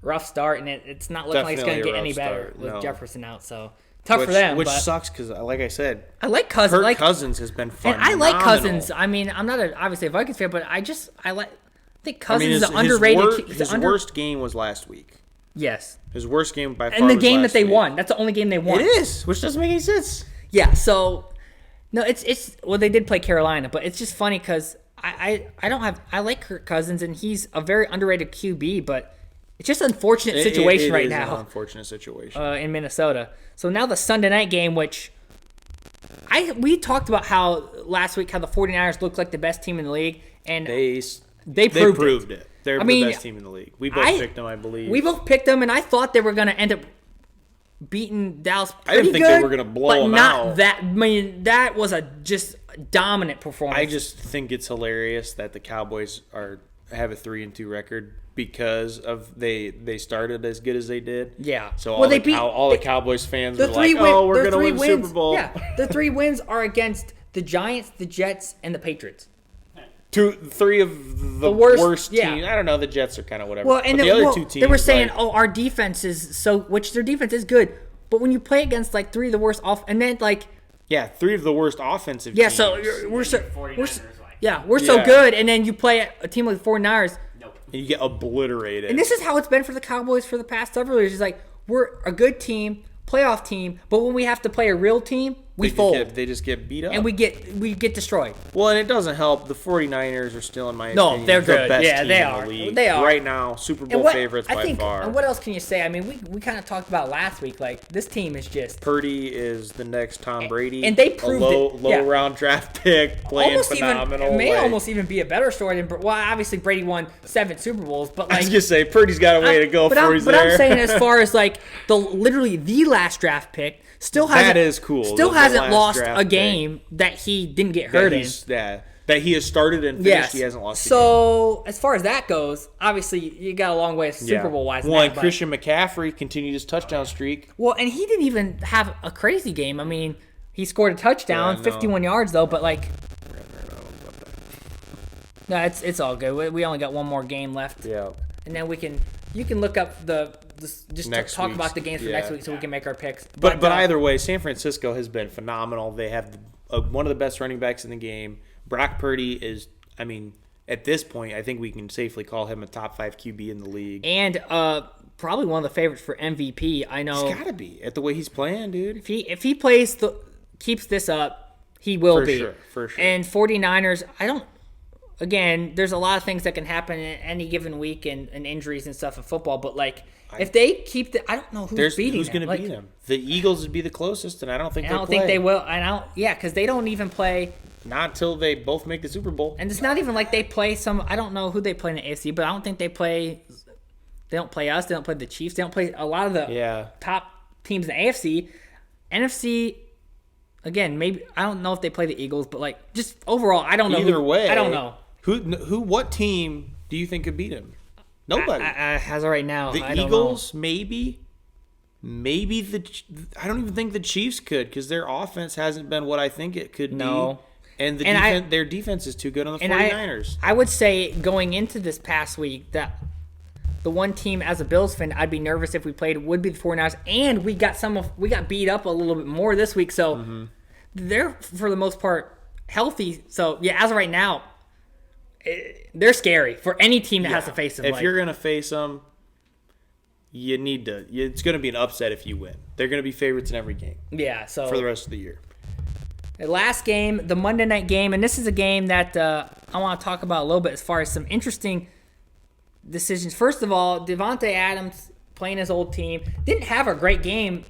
Rough start, and it's not looking like it's going to get any better with Jefferson out. So tough for them. Which sucks because, like I said, I like Cousins. Kirk Cousins has been fun. And I like Cousins. I mean, I'm not obviously a Vikings fan, but I think Cousins is underrated. His worst game was last week. Yes. His worst game by far and the was game last that they week. won. That's the only game they won. It is, which doesn't make any sense. Yeah, so no, it's well they did play Carolina, but it's just funny because I like Kirk Cousins and he's a very underrated QB, but it's just an unfortunate situation right now. An unfortunate situation in Minnesota. So now the Sunday night game, which we talked about how last week how the 49ers looked like the best team in the league, and they proved it. They're the best team in the league. We both picked them, I believe. We both picked them, and I thought they were going to end up beating Dallas pretty good. I didn't think they were going to blow them out. That was a just dominant performance. I just think it's hilarious that the Cowboys have a 3-2 record because of they started as good as they did. Yeah. So all the Cowboys fans were like, we're going to win the Super Bowl. Yeah. The 3 wins are against the Giants, the Jets, and the Patriots. 3 of the worst teams. I don't know. The Jets are kind of whatever. Well, and the other 2 teams. They were saying, our defense is which their defense is good. But when you play against, 3 of the worst and then, 3 of the worst offensive teams. Yeah, so we're so good. And then you play a team like the 49ers. Nope. And you get obliterated. And this is how it's been for the Cowboys for the past several years. It's we're a good team, playoff team, but when we have to play a real team, we fold. They just get beat up. And we get destroyed. Well, and it doesn't help. The 49ers are still, in my opinion, they're good. The best team they in are. the league. They are. Right now, Super Bowl favorites by far. And what else can you say? I mean, we kind of talked about last week. This team is just... Purdy is the next Tom Brady. And they proved it. Low-round draft pick, playing phenomenal. It may almost even be a better story than... Well, obviously, Brady won 7 Super Bowls, but I was going to say, Purdy's got a way to go before he's there. But I'm saying as far as, literally the last draft pick... That is cool. Still hasn't lost a game that he didn't get hurt in. That he has started and finished. Yes. He hasn't lost a game. So, as far as that goes, obviously, you got a long way Super Bowl-wise. Christian McCaffrey continued his touchdown streak. Well, and he didn't even have a crazy game. I mean, he scored a touchdown, 51 yards, though, but, no, it's all good. We only got one more game left. Yeah. And then you can look up talk about the games for next week so we can make our picks. But either way, San Francisco has been phenomenal. They have one of the best running backs in the game. Brock Purdy is, at this point, I think we can safely call him a top 5 QB in the league. And probably one of the favorites for MVP. I know. He's got to be at the way he's playing, dude. If he keeps this up, he will be. For sure. And 49ers, again, there's a lot of things that can happen in any given week and injuries and stuff in football, but if they keep I don't know who's beating them. Who's going to beat them? The Eagles would be the closest, and I don't think they will. Because they don't even play. Not until they both make the Super Bowl. And it's not even like they play I don't know who they play in the AFC, but I don't think they play. They don't play us. They don't play the Chiefs. They don't play a lot of the top teams in the AFC. NFC, again, maybe I don't know if they play the Eagles, but just overall, I don't know. Either way, I don't know. What team do you think could beat him? Nobody. As of right now, the Eagles, maybe. Maybe I don't even think the Chiefs could because their offense hasn't been what I think it could be. And their defense is too good on the 49ers. I would say going into this past week that the one team as a Bills fan I'd be nervous if we played would be the 49ers, and we got beat up a little bit more this week, so they're for the most part healthy. So as of right now, they're scary for any team that has to face them. If you're gonna face them, you need to. It's gonna be an upset if you win. They're gonna be favorites in every game. Yeah. So for the rest of the year. The last game, the Monday night game, and this is a game that I want to talk about a little bit as far as some interesting decisions. First of all, Devontae Adams playing his old team didn't have a great game.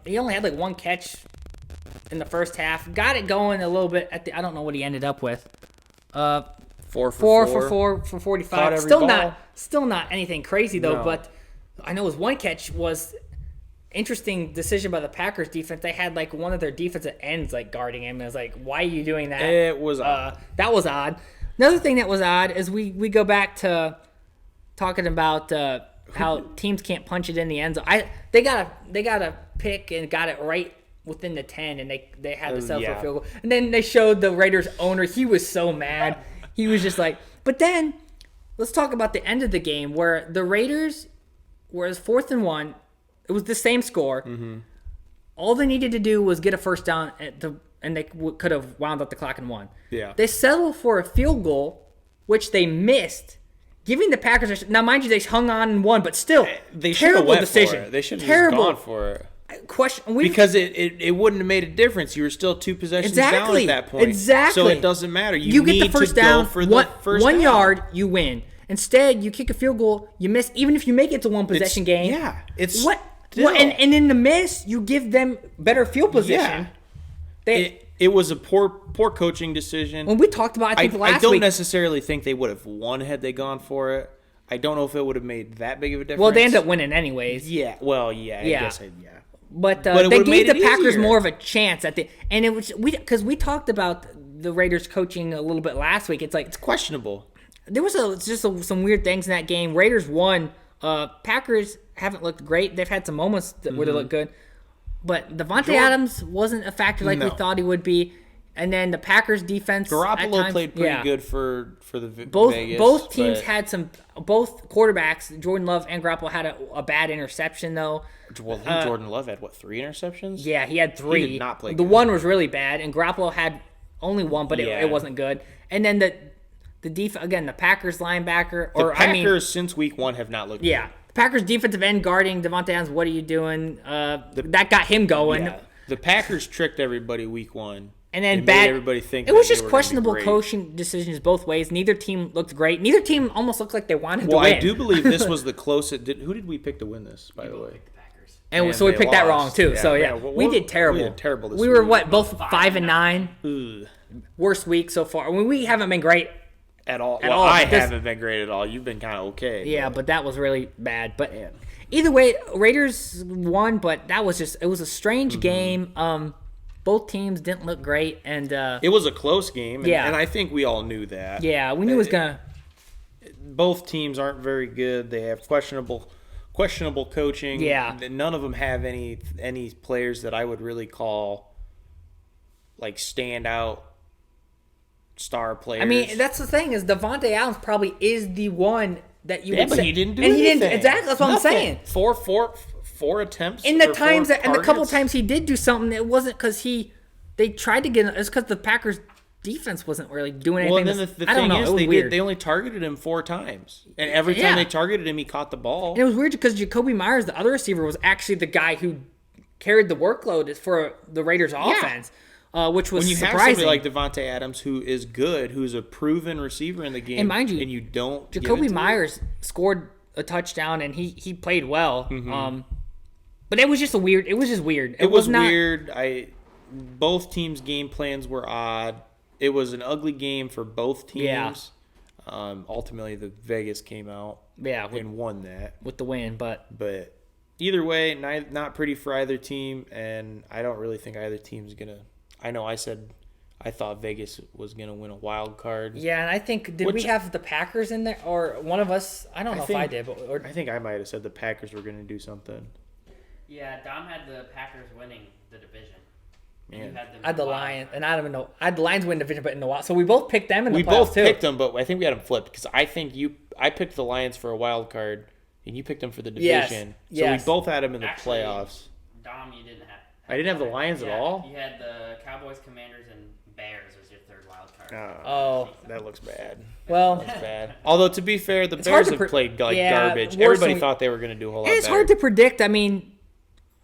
He only had one catch in the first half. Got it going a little bit I don't know what he ended up with. 4 for 45. Still not anything crazy though. No. But I know his one catch was interesting decision by the Packers defense. They had one of their defensive ends guarding him. And I was why are you doing that? It was odd. That was odd. Another thing that was odd is we go back to talking about how teams can't punch it in the end zone. They got a pick and got it right within the 10, and they had to settle for a field goal. And then they showed the Raiders owner. He was so mad. He was just but then let's talk about the end of the game where the Raiders were 4th and 1. It was the same score. Mm-hmm. All they needed to do was get a first down, and they could have wound up the clock and won. Yeah. They settled for a field goal, which they missed, giving the Packers. Now, mind you, they hung on and won, but still, terrible decision. They should have gone for it. Because it wouldn't have made a difference. You were still 2 possessions down at that point. Exactly. So it doesn't matter. You get the first down. For the first 1 yard, you win. Instead, you kick a field goal, you miss. Even if you make it to one possession game, it's what. And in the miss, you give them better field position. Yeah. It was a poor coaching decision. When we talked about, last week, I don't necessarily think they would have won had they gone for it. I don't know if it would have made that big of a difference. Well, they ended up winning anyways. Yeah. Well, yeah. I guess. But they gave the Packers more of a chance at and it was because we talked about the Raiders coaching a little bit last week. It's questionable. There was some weird things in that game. Raiders won. Packers haven't looked great. They've had some moments where they look good. But Devontae Adams wasn't a factor we thought he would be. And then the Packers defense. Garoppolo played pretty good for the Vegas. Both teams had both quarterbacks, Jordan Love and Garoppolo, had a bad interception though. Well, I think Jordan Love had 3 interceptions? Yeah, he had 3. He did not play the good. one was really bad, and Garoppolo had only one, but it wasn't good. And then the the Packers linebacker since week 1 have not looked good. Yeah. The Packers defensive end guarding Devontae Adams, what are you doing? That got him going. Yeah. The Packers tricked everybody week 1. And then made everybody think it was just questionable coaching decisions both ways. Neither team looked great. Neither team almost looked like they wanted to win. Well, I do believe this was the closest. Who did we pick to win this, by the way? Picked the Packers. And so we picked that wrong, too. Yeah, so, yeah, we did terrible. We did terrible this week. We were, both 5-9? Ugh. Worst week so far. I mean, we haven't been great. At all. I haven't been great at all. You've been kind of okay. Yeah, but that was really bad. But either way, Raiders won, but it was a strange game. Both teams didn't look great, and it was a close game. And I think we all knew that. Yeah, we knew it was gonna. Both teams aren't very good. They have questionable coaching. Yeah, none of them have any players that I would really call like standout star players. I mean, that's the thing is Devontae Adams probably is the one that you. Yeah, but he didn't do anything. He didn't exactly. That's what I'm saying. Four attempts in the times and the couple times he did do something, it wasn't because they tried to get. It's because the Packers defense wasn't really doing anything. Well, and then the thing is, they only targeted him 4 times, and every time they targeted him, he caught the ball. And it was weird because Jacoby Myers, the other receiver, was actually the guy who carried the workload for the Raiders' offense. Which was when you surprising. have somebody like Devontae Adams, who is good, who's a proven receiver in the game, and mind you, and you don't. Jacoby Myers scored a touchdown, and he played well. Mm-hmm. But it was just weird. It was just weird. It was weird. Both teams' game plans were odd. It was an ugly game for both teams. Yeah. Ultimately, the Vegas came out. And won that with the win, but either way, not pretty for either team, and I don't really think either team's gonna. I know I said I thought Vegas was going to win a wild card. Yeah, and I think, did we have the Packers in there? Or one of us, I don't know if I did. But, I think I might have said the Packers were going to do something. Yeah, Dom had the Packers winning the division. Man. I had the Lions, and I don't even know. I had the Lions win the division, but in the wild. So we both picked them in the playoffs, too. We both picked them, but I think we had them flipped. Because I picked the Lions for a wild card, and you picked them for the division. Yes. So we both had them in the playoffs. Dom, you didn't have. I didn't have the Lions at all? You had the Cowboys, Commanders, and Bears as your third wild card. Oh. That looks bad. Well. That's bad. Although, to be fair, the Bears have played garbage. Everybody thought they were going to do a whole lot better. It's hard to predict. I mean,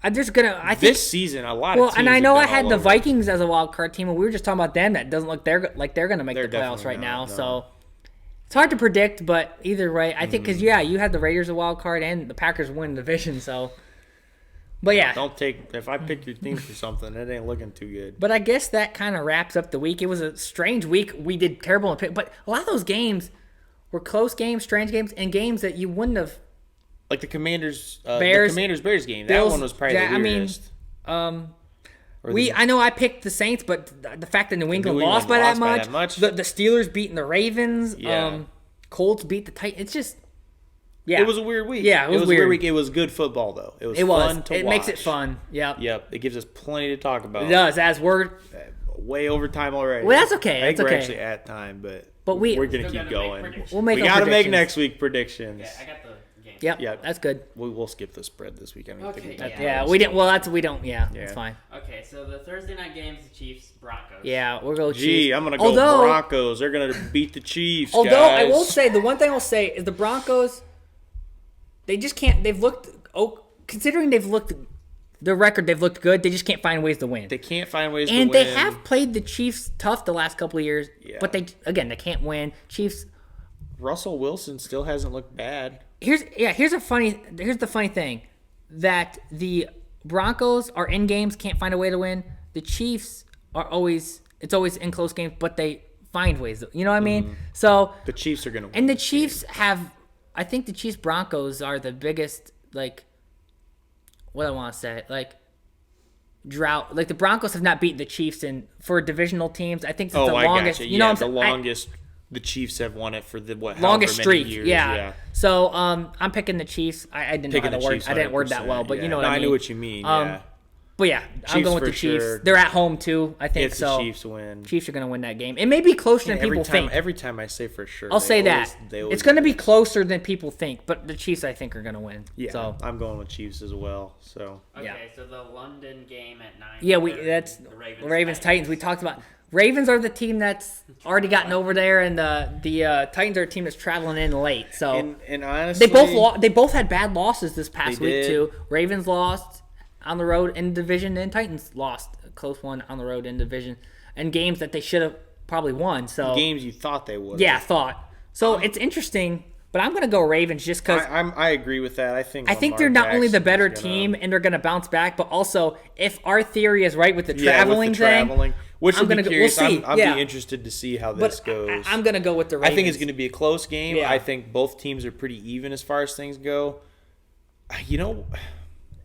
this season, a lot of teams and I know I had the Vikings as a wild card team, and we were just talking about them. That doesn't look like they're going to make the playoffs right now. No. So it's hard to predict, but either way, I think because you had the Raiders a wild card and the Packers win the division. So, but yeah, if I pick your team for something, it ain't looking too good. But I guess that kind of wraps up the week. It was a strange week. We did terrible in pick, but a lot of those games were close games, strange games, and games that you wouldn't have. Like the Bears game. That one was probably the weirdest. I know I picked the Saints, but the fact that New England lost by that much. The Steelers beating the Ravens. Yeah. Colts beat the Titans. It's just, It was a weird week. Yeah, it was a weird week. It was good football though. It was fun to watch. It makes it fun. Yep. It gives us plenty to talk about. It does. As we're way over time already. Well, that's okay. I think we're actually at time, but we're gonna keep going. We gotta make next week predictions. Yeah, I got the. Yep, that's good. We'll skip the spread this week. We didn't. Well, we don't. Yeah, that's fine. Okay, so the Thursday night games, the Chiefs, Broncos. Yeah, we're going Chiefs. I'm gonna go Broncos. They're gonna beat the Chiefs. Although guys. I will say the one thing I'll say is the Broncos. They just can't. They've looked. Considering they've looked. Their record, they've looked good. They just can't find ways to win. They can't find ways to win. And they have played the Chiefs tough the last couple of years. Yeah. But they can't win. Chiefs. Russell Wilson still hasn't looked bad. Here's the funny thing that the Broncos are in games, can't find a way to win. The Chiefs it's always in close games, but they find ways. You know what I mean? So the Chiefs are gonna win. And the Chiefs I think the Chiefs Broncos are the biggest what I want to say drought. Like the Broncos have not beaten the Chiefs for divisional teams. I think it's the longest. You know what I'm saying? The longest. The Chiefs have won it for the longest streak. Years. Yeah. So I'm picking the Chiefs. I didn't know how to word. I didn't word that well, but you know what I mean. I knew what you mean. But yeah, I'm going with the Chiefs. Sure. They're at home too. I think so. The Chiefs win. Chiefs are going to win that game. It may be closer than people think. Every time I say for sure, I'll say that it's going to be closer than people think. But the Chiefs, I think, are going to win. Yeah, so I'm going with Chiefs as well. So so the London game at 9. Yeah, that's the Ravens Titans. We talked about. Ravens are the team that's already gotten over there, and the Titans are a team that's traveling in late. So and honestly, they both had bad losses this past week too. Ravens lost on the road in division, and Titans lost a close one on the road in division, and games that they should have probably won. So games you thought they would. Yeah, thought. So it's interesting, but I'm going to go Ravens just because I agree with that. I think they're not only the better team and they're going to bounce back, but also if our theory is right with the traveling thing. Which I'm going to we'll see. I'll be interested to see how this goes. I'm going to go with the Ravens. I think it's going to be a close game. Yeah. I think both teams are pretty even as far as things go.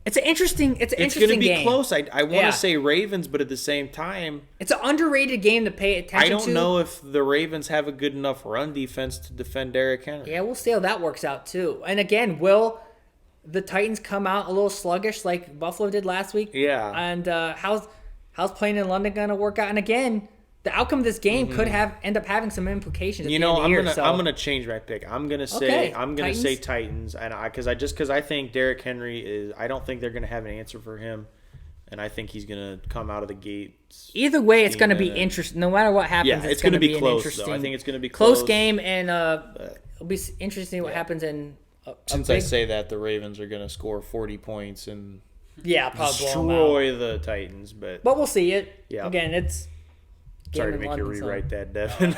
It's an interesting game. It's going to be close. I want to say Ravens, but at the same time, it's an underrated game to pay attention to. I don't know if the Ravens have a good enough run defense to defend Derrick Henry. Yeah, we'll see how that works out too. And again, will the Titans come out a little sluggish like Buffalo did last week? Yeah. And how's playing in London going to work out? And again, the outcome of this game could end up having some implications. I'm gonna change my pick. I'm gonna say Titans, and because I think Derrick Henry is. I don't think they're gonna have an answer for him, and I think he's gonna come out of the gates. Either way, it's gonna be interesting. No matter what happens, it's gonna be close. Interesting, I think it's gonna be close game, and it'll be interesting what happens in. I say that, the Ravens are gonna score 40 points and probably destroy the Titans, but we'll see it. Yeah. Again, it's. Sorry to make London, you rewrite that, Devin.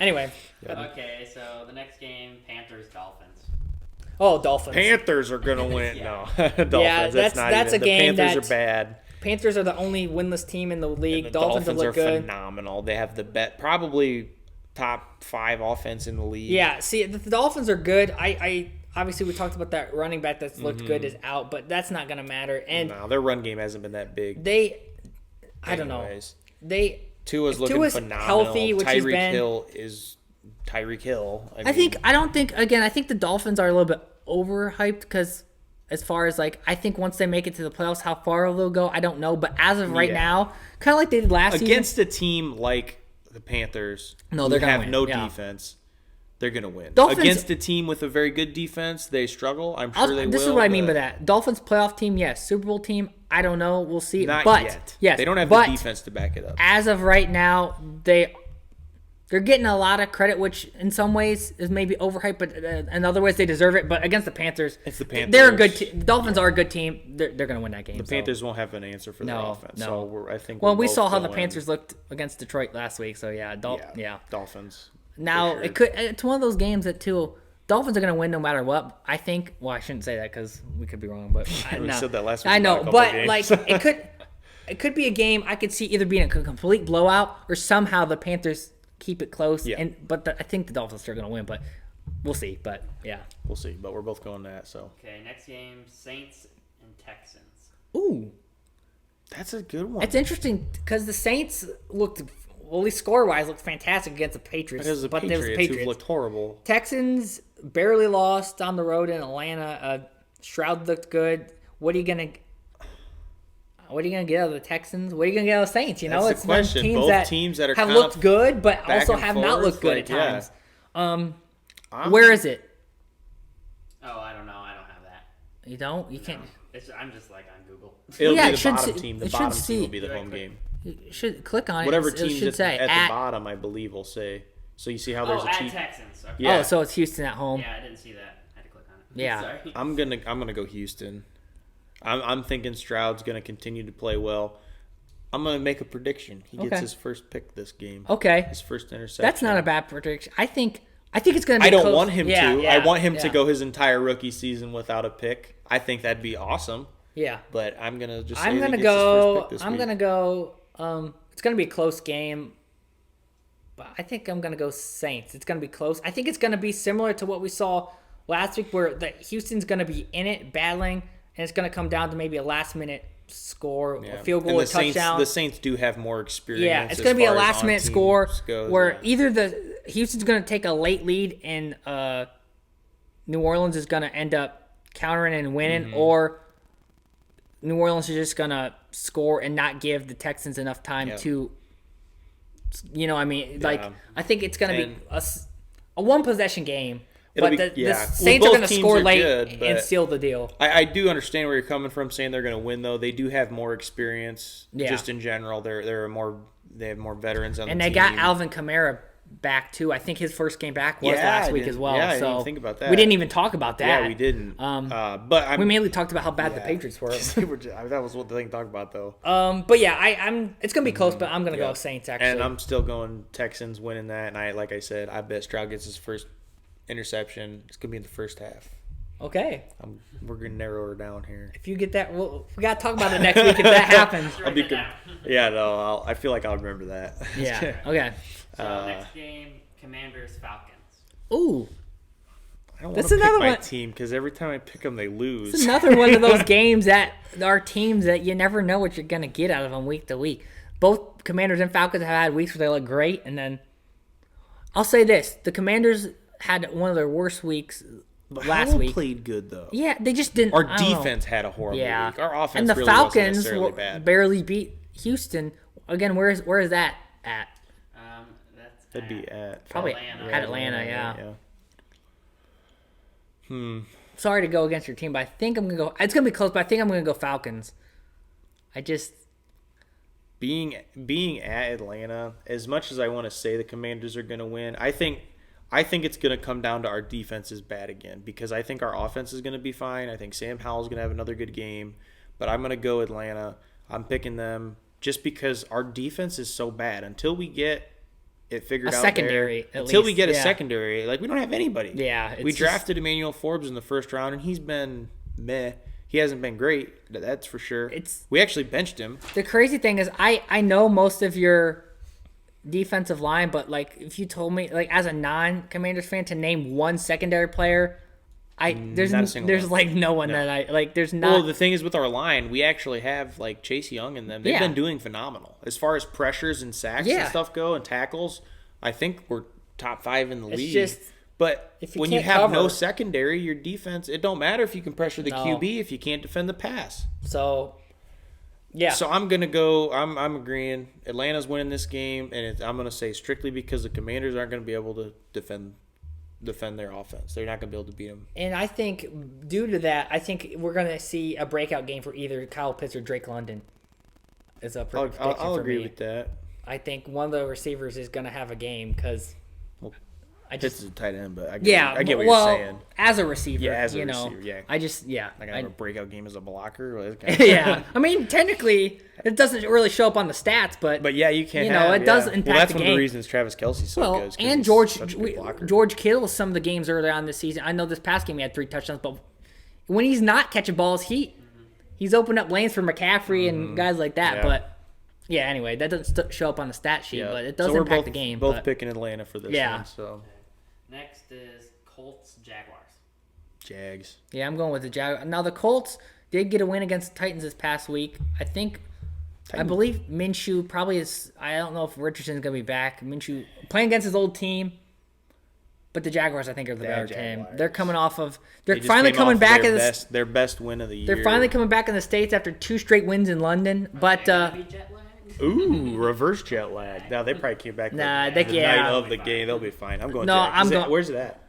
Anyway. Okay, so the next game, Panthers-Dolphins. Oh, Dolphins. Panthers are going to win. No, Dolphins. Yeah, that's a game the Panthers are bad. Panthers are the only winless team in the league. And the Dolphins are phenomenal. They have probably top 5 offense in the league. Yeah, see, the Dolphins are good. I obviously, we talked about that running back that's looked good is out, but that's not going to matter. And their run game hasn't been that big. I don't know. Tua's looking phenomenal. Healthy, which Tyreek Hill is Tyreek Hill. I think the Dolphins are a little bit overhyped because as far as I think once they make it to the playoffs, how far they'll go, I don't know. But as of right now, kind of like they did last season. Against a team like the Panthers, they're going to have no defense. They're going to win. Dolphins, against a team with a very good defense, they struggle. I'm sure they will. This is what I mean by that. Dolphins playoff team, yes. Super Bowl team, I don't know. We'll see. Not yet. Yes, they don't have the defense to back it up. As of right now, they're getting a lot of credit, which in some ways is maybe overhyped, but in other ways they deserve it. But against the Panthers, it's the Panthers. They're a good team. The Dolphins are a good team. They're going to win that game. The Panthers won't have an answer for their offense. No. So I think. Well, we saw how the Panthers looked against Detroit last week. So Dolphins. Now it's one of those games that Dolphins are going to win no matter what. I think. Well, I shouldn't say that because we could be wrong. But we said that last week. I know, but it could be a game I could see either being a complete blowout or somehow the Panthers keep it close. Yeah. I think the Dolphins are going to win, but we'll see. But yeah, we'll see. But we're both going that. So okay, next game, Saints and Texans. Ooh, that's a good one. It's interesting because the Saints looked. Well, at least score-wise, looked fantastic against the Patriots. But the Patriots who looked horrible. Texans barely lost on the road in Atlanta. Stroud looked good. What are you gonna get out of the Texans? What are you gonna get out of the Saints? That's the question. Both teams that are have looked good, but also have not looked good at times. Where is it? Oh, I don't know. I don't have that. You don't? You can't. I'm just on Google. It'll be the bottom team. The bottom team will be the home game. You should click on whatever it. Teams should say at the bottom, I believe, will say. So you see how there's a cheat. Texans. Okay. Yeah. Oh, so it's Houston at home. Yeah, I didn't see that. I had to click on it. Yeah. Sorry. I'm gonna go Houston. I'm thinking Stroud's gonna continue to play well. I'm gonna make a prediction. He gets his first pick this game. Okay. His first interception. That's not a bad prediction. I think it's gonna be. I don't close. want him to. I want him to go his entire rookie season without a pick. I think that'd be awesome. Yeah. But I'm gonna just. I'm gonna go. It's going to be a close game, but I think I'm going to go Saints. It's going to be close. I think it's going to be similar to what we saw last week where Houston's going to be in it, battling, and it's going to come down to maybe a last-minute score, a field goal, a touchdown. The Saints do have more experience. Yeah, it's going to be a last-minute score where either Houston's going to take a late lead and New Orleans is going to end up countering and winning, or New Orleans is just gonna score and not give the Texans enough time to. I think it's gonna be a one possession game. But the Saints are going to score late and seal the deal. I do understand where you're coming from, saying they're going to win. Though they do have more experience, just in general. They have more veterans on the team. And they got Alvin Kamara back too. I think his first game back was last week as well. Yeah, I didn't even think about that. We didn't even talk about that. Yeah, we didn't. But we mainly talked about how bad the Patriots were. That was what the thing to talk about, though. But yeah, I'm. It's gonna be close, but I'm gonna go Saints actually. And I'm still going Texans winning that. And like I said, I bet Stroud gets his first interception. It's gonna be in the first half. Okay. We're gonna narrow her down here. If you get that, we gotta talk about it next week if that happens. I feel like I'll remember that. Yeah. Okay. So next game, Commanders Falcons. Ooh. I don't want to pick my team because every time I pick them, they lose. It's another one of those games that are teams that you never know what you're gonna get out of them week to week. Both Commanders and Falcons have had weeks where they look great, and then I'll say this: the Commanders had one of their worst weeks last week. Played good though. Yeah, they just didn't. Our defense had a horrible week. Our offense and the really Falcons wasn't necessarily bad. Barely beat Houston. Again, where is that at? That'd be at Atlanta. Yeah. Sorry to go against your team, but I think I'm gonna go. It's gonna be close, but I think I'm gonna go Falcons. I just being at Atlanta. As much as I want to say the Commanders are gonna win, I think it's going to come down to our defense is bad again because I think our offense is going to be fine. I think Sam Howell's going to have another good game, but I'm going to go Atlanta. I'm picking them just because our defense is so bad. Until we get it figured out secondary, until we get a secondary, like we don't have anybody. Yeah. We drafted Emmanuel Forbes in the first round, and he's been meh. He hasn't been great, that's for sure. We actually benched him. The crazy thing is I know most of your defensive line, but like if you told me like as a non-Commanders fan to name one secondary player, there's like no one that I like. There's not. Well, the thing is with our line, we actually have like Chase Young and them. They've been doing phenomenal as far as pressures and sacks and stuff go and tackles. I think we're top 5 in the league. But when you have no secondary, your defense, it don't matter if you can pressure the QB if you can't defend the pass. So. Yeah. So I'm gonna go. I'm agreeing. Atlanta's winning this game, and I'm gonna say strictly because the Commanders aren't gonna be able to defend their offense. They're not gonna be able to beat them. And I think due to that, I think we're gonna see a breakout game for either Kyle Pitts or Drake London. I'll agree with that. I think one of the receivers is gonna have a game because. Pitts is a tight end, but I get what you're saying. As a receiver, I just Like I have a breakout game as a blocker. Yeah, I mean technically it doesn't really show up on the stats, but yeah, you can. It does impact the game. Well, that's one of the reasons Travis Kelce's so good. And George Kittle, some of the games earlier on this season. I know this past game he had 3 touchdowns, but when he's not catching balls, he's opened up lanes for McCaffrey and guys like that, but. Yeah, anyway, that doesn't show up on the stat sheet, but it does impact the game. Both picking Atlanta for this one. So. Next is Colts Jaguars. Jags. Yeah, I'm going with the Jaguars. Now the Colts did get a win against the Titans this past week. I believe Minshew probably is. I don't know if Richardson's gonna be back. Minshew playing against his old team, but the Jaguars I think are the better team. They're coming off of. They're finally coming back their best win of the year. They're finally coming back in the States after 2 straight wins in London, but. Ooh, reverse jet lag. Now they probably came back the night of the game. They'll be fine. I'm going. Where's it at?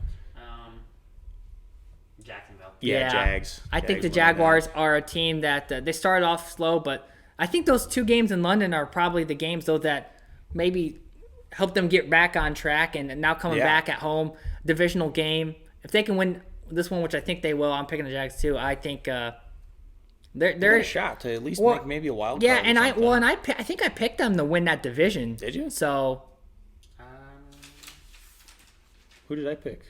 Jacksonville. Yeah, Jags. I think the Jaguars are a team that they started off slow, but I think those 2 games in London are probably the games though that maybe help them get back on track and now coming back at home, divisional game. If they can win this one, which I think they will, I'm picking the Jags too. I think. They're a shot to at least make maybe a wild card. Yeah, and I think I picked them to win that division. Did you? So, who did I pick?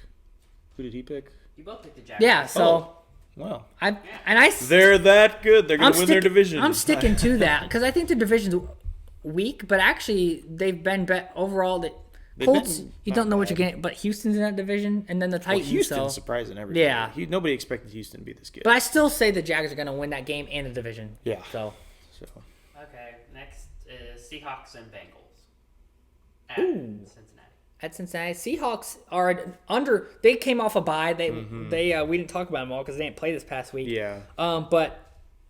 Who did he pick? You both picked the Jaguars. Yeah. So, well, they're that good. They're going to win their division. I'm sticking to that because I think the division's weak, but actually they've been overall. Colts, you don't know what you're getting, but Houston's in that division, and then the Titans. Houston's surprising everybody. Yeah. Nobody expected Houston to be this good. But I still say the Jags are going to win that game and the division. Yeah. So. Okay, next is Seahawks and Bengals. At Cincinnati. At Cincinnati, Seahawks are under. They came off a bye. We didn't talk about them all because they didn't play this past week. Yeah. But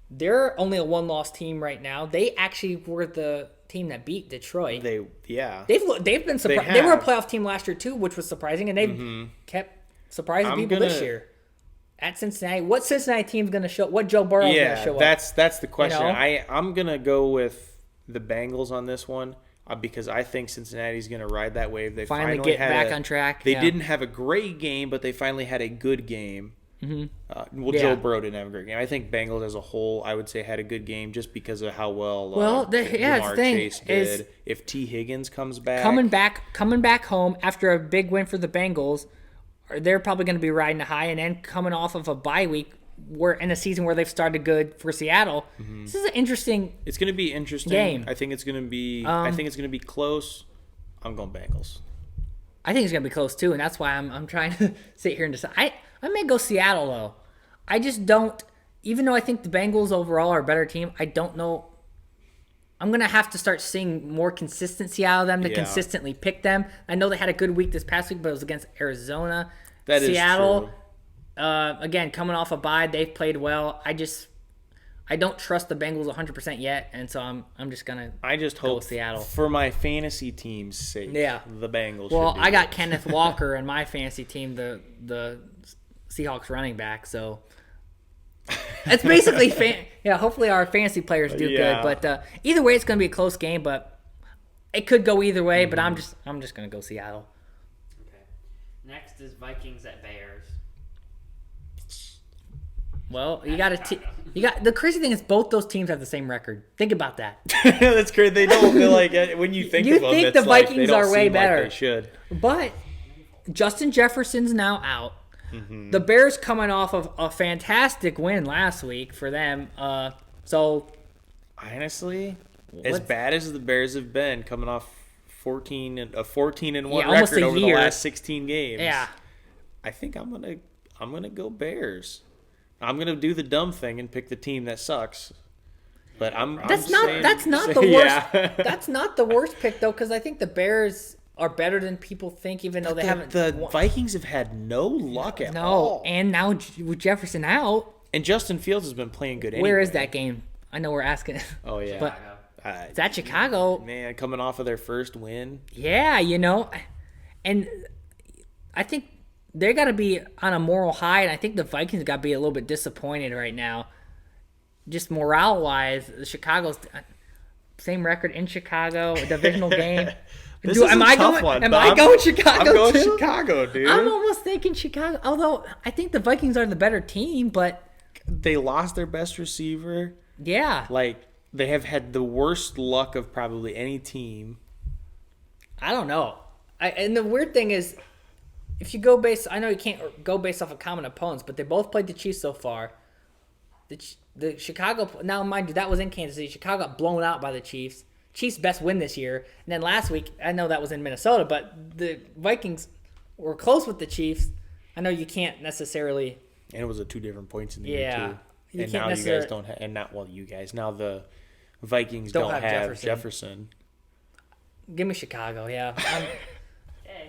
they're only a one-loss team right now. They actually were the team that beat Detroit. They've been surprised. They were a playoff team last year too, which was surprising, and they've kept surprising people this year. At Cincinnati, what Cincinnati team's going to show? What Joe Burrow's going to show up? That's the question. I'm going to go with the Bengals on this one because I think Cincinnati's going to ride that wave. They finally get back on track. They didn't have a great game, but they finally had a good game. Joe Burrow didn't have a great game. I think Bengals as a whole, I would say, had a good game just because of how well Jamar Chase did. If T. Higgins comes back, coming back home after a big win for the Bengals, they're probably going to be riding a high, and then coming off of a bye week, we're in a season where they've started good for Seattle. This is an interesting. It's going to be interesting game. I think it's going to be. I think it's going to be close. I'm going Bengals. I think it's going to be close too, and that's why I'm trying to sit here and decide. I may go Seattle though. I just don't. Even though I think the Bengals overall are a better team, I don't know. I'm going to have to start seeing more consistency out of them to consistently pick them. I know they had a good week this past week, but it was against Arizona. Seattle, again, coming off a bye, they've played well. I don't trust the Bengals 100% yet, and so I'm just going to hope Seattle. For my fantasy team's sake, the Bengals Well, I got Kenneth Walker in my fantasy team, the Seahawks running back, so it's basically hopefully our fantasy players do good, but either way, it's going to be a close game. But it could go either way. But I'm just going to go Seattle. Okay. Next is Vikings at Bears. Well, you got the crazy thing is both those teams have the same record. Think about that. That's crazy. They don't feel like when you think of them, the Vikings are way better. Like they should. But Justin Jefferson's now out. The Bears coming off of a fantastic win last week for them. So honestly, as bad as the Bears have been, coming off 14-1 record over the last 16 games. Yeah, I think I'm gonna go Bears. I'm gonna do the dumb thing and pick the team that sucks. But that's not the worst. That's not the worst pick though, because I think the Bears are better than people think, even though they haven't. The Vikings have had no luck at all. And now with Jefferson out, and Justin Fields has been playing good. Anyway. Where is that game? I know we're asking. Oh yeah, but it's at Chicago. Man, coming off of their first win. Yeah, and I think they got to be on a moral high, and I think the Vikings got to be a little bit disappointed right now, just morale wise. Chicago's same record in Chicago, a divisional game. Am I going Chicago? I'm going too? Chicago, dude. I'm almost thinking Chicago. Although I think the Vikings are the better team, but they lost their best receiver. Yeah, they have had the worst luck of probably any team. I don't know. And the weird thing is, if you go I know you can't go based off of common opponents, but they both played the Chiefs so far. The Chicago, now mind you, that was in Kansas City. Chicago got blown out by the Chiefs. Chiefs' best win this year. And then last week, I know that was in Minnesota, but the Vikings were close with the Chiefs. I know you can't necessarily. And it was at 2 different points in the year, too. And now you guys don't have. And not, you guys. Now the Vikings don't have Jefferson. Give me Chicago, yeah.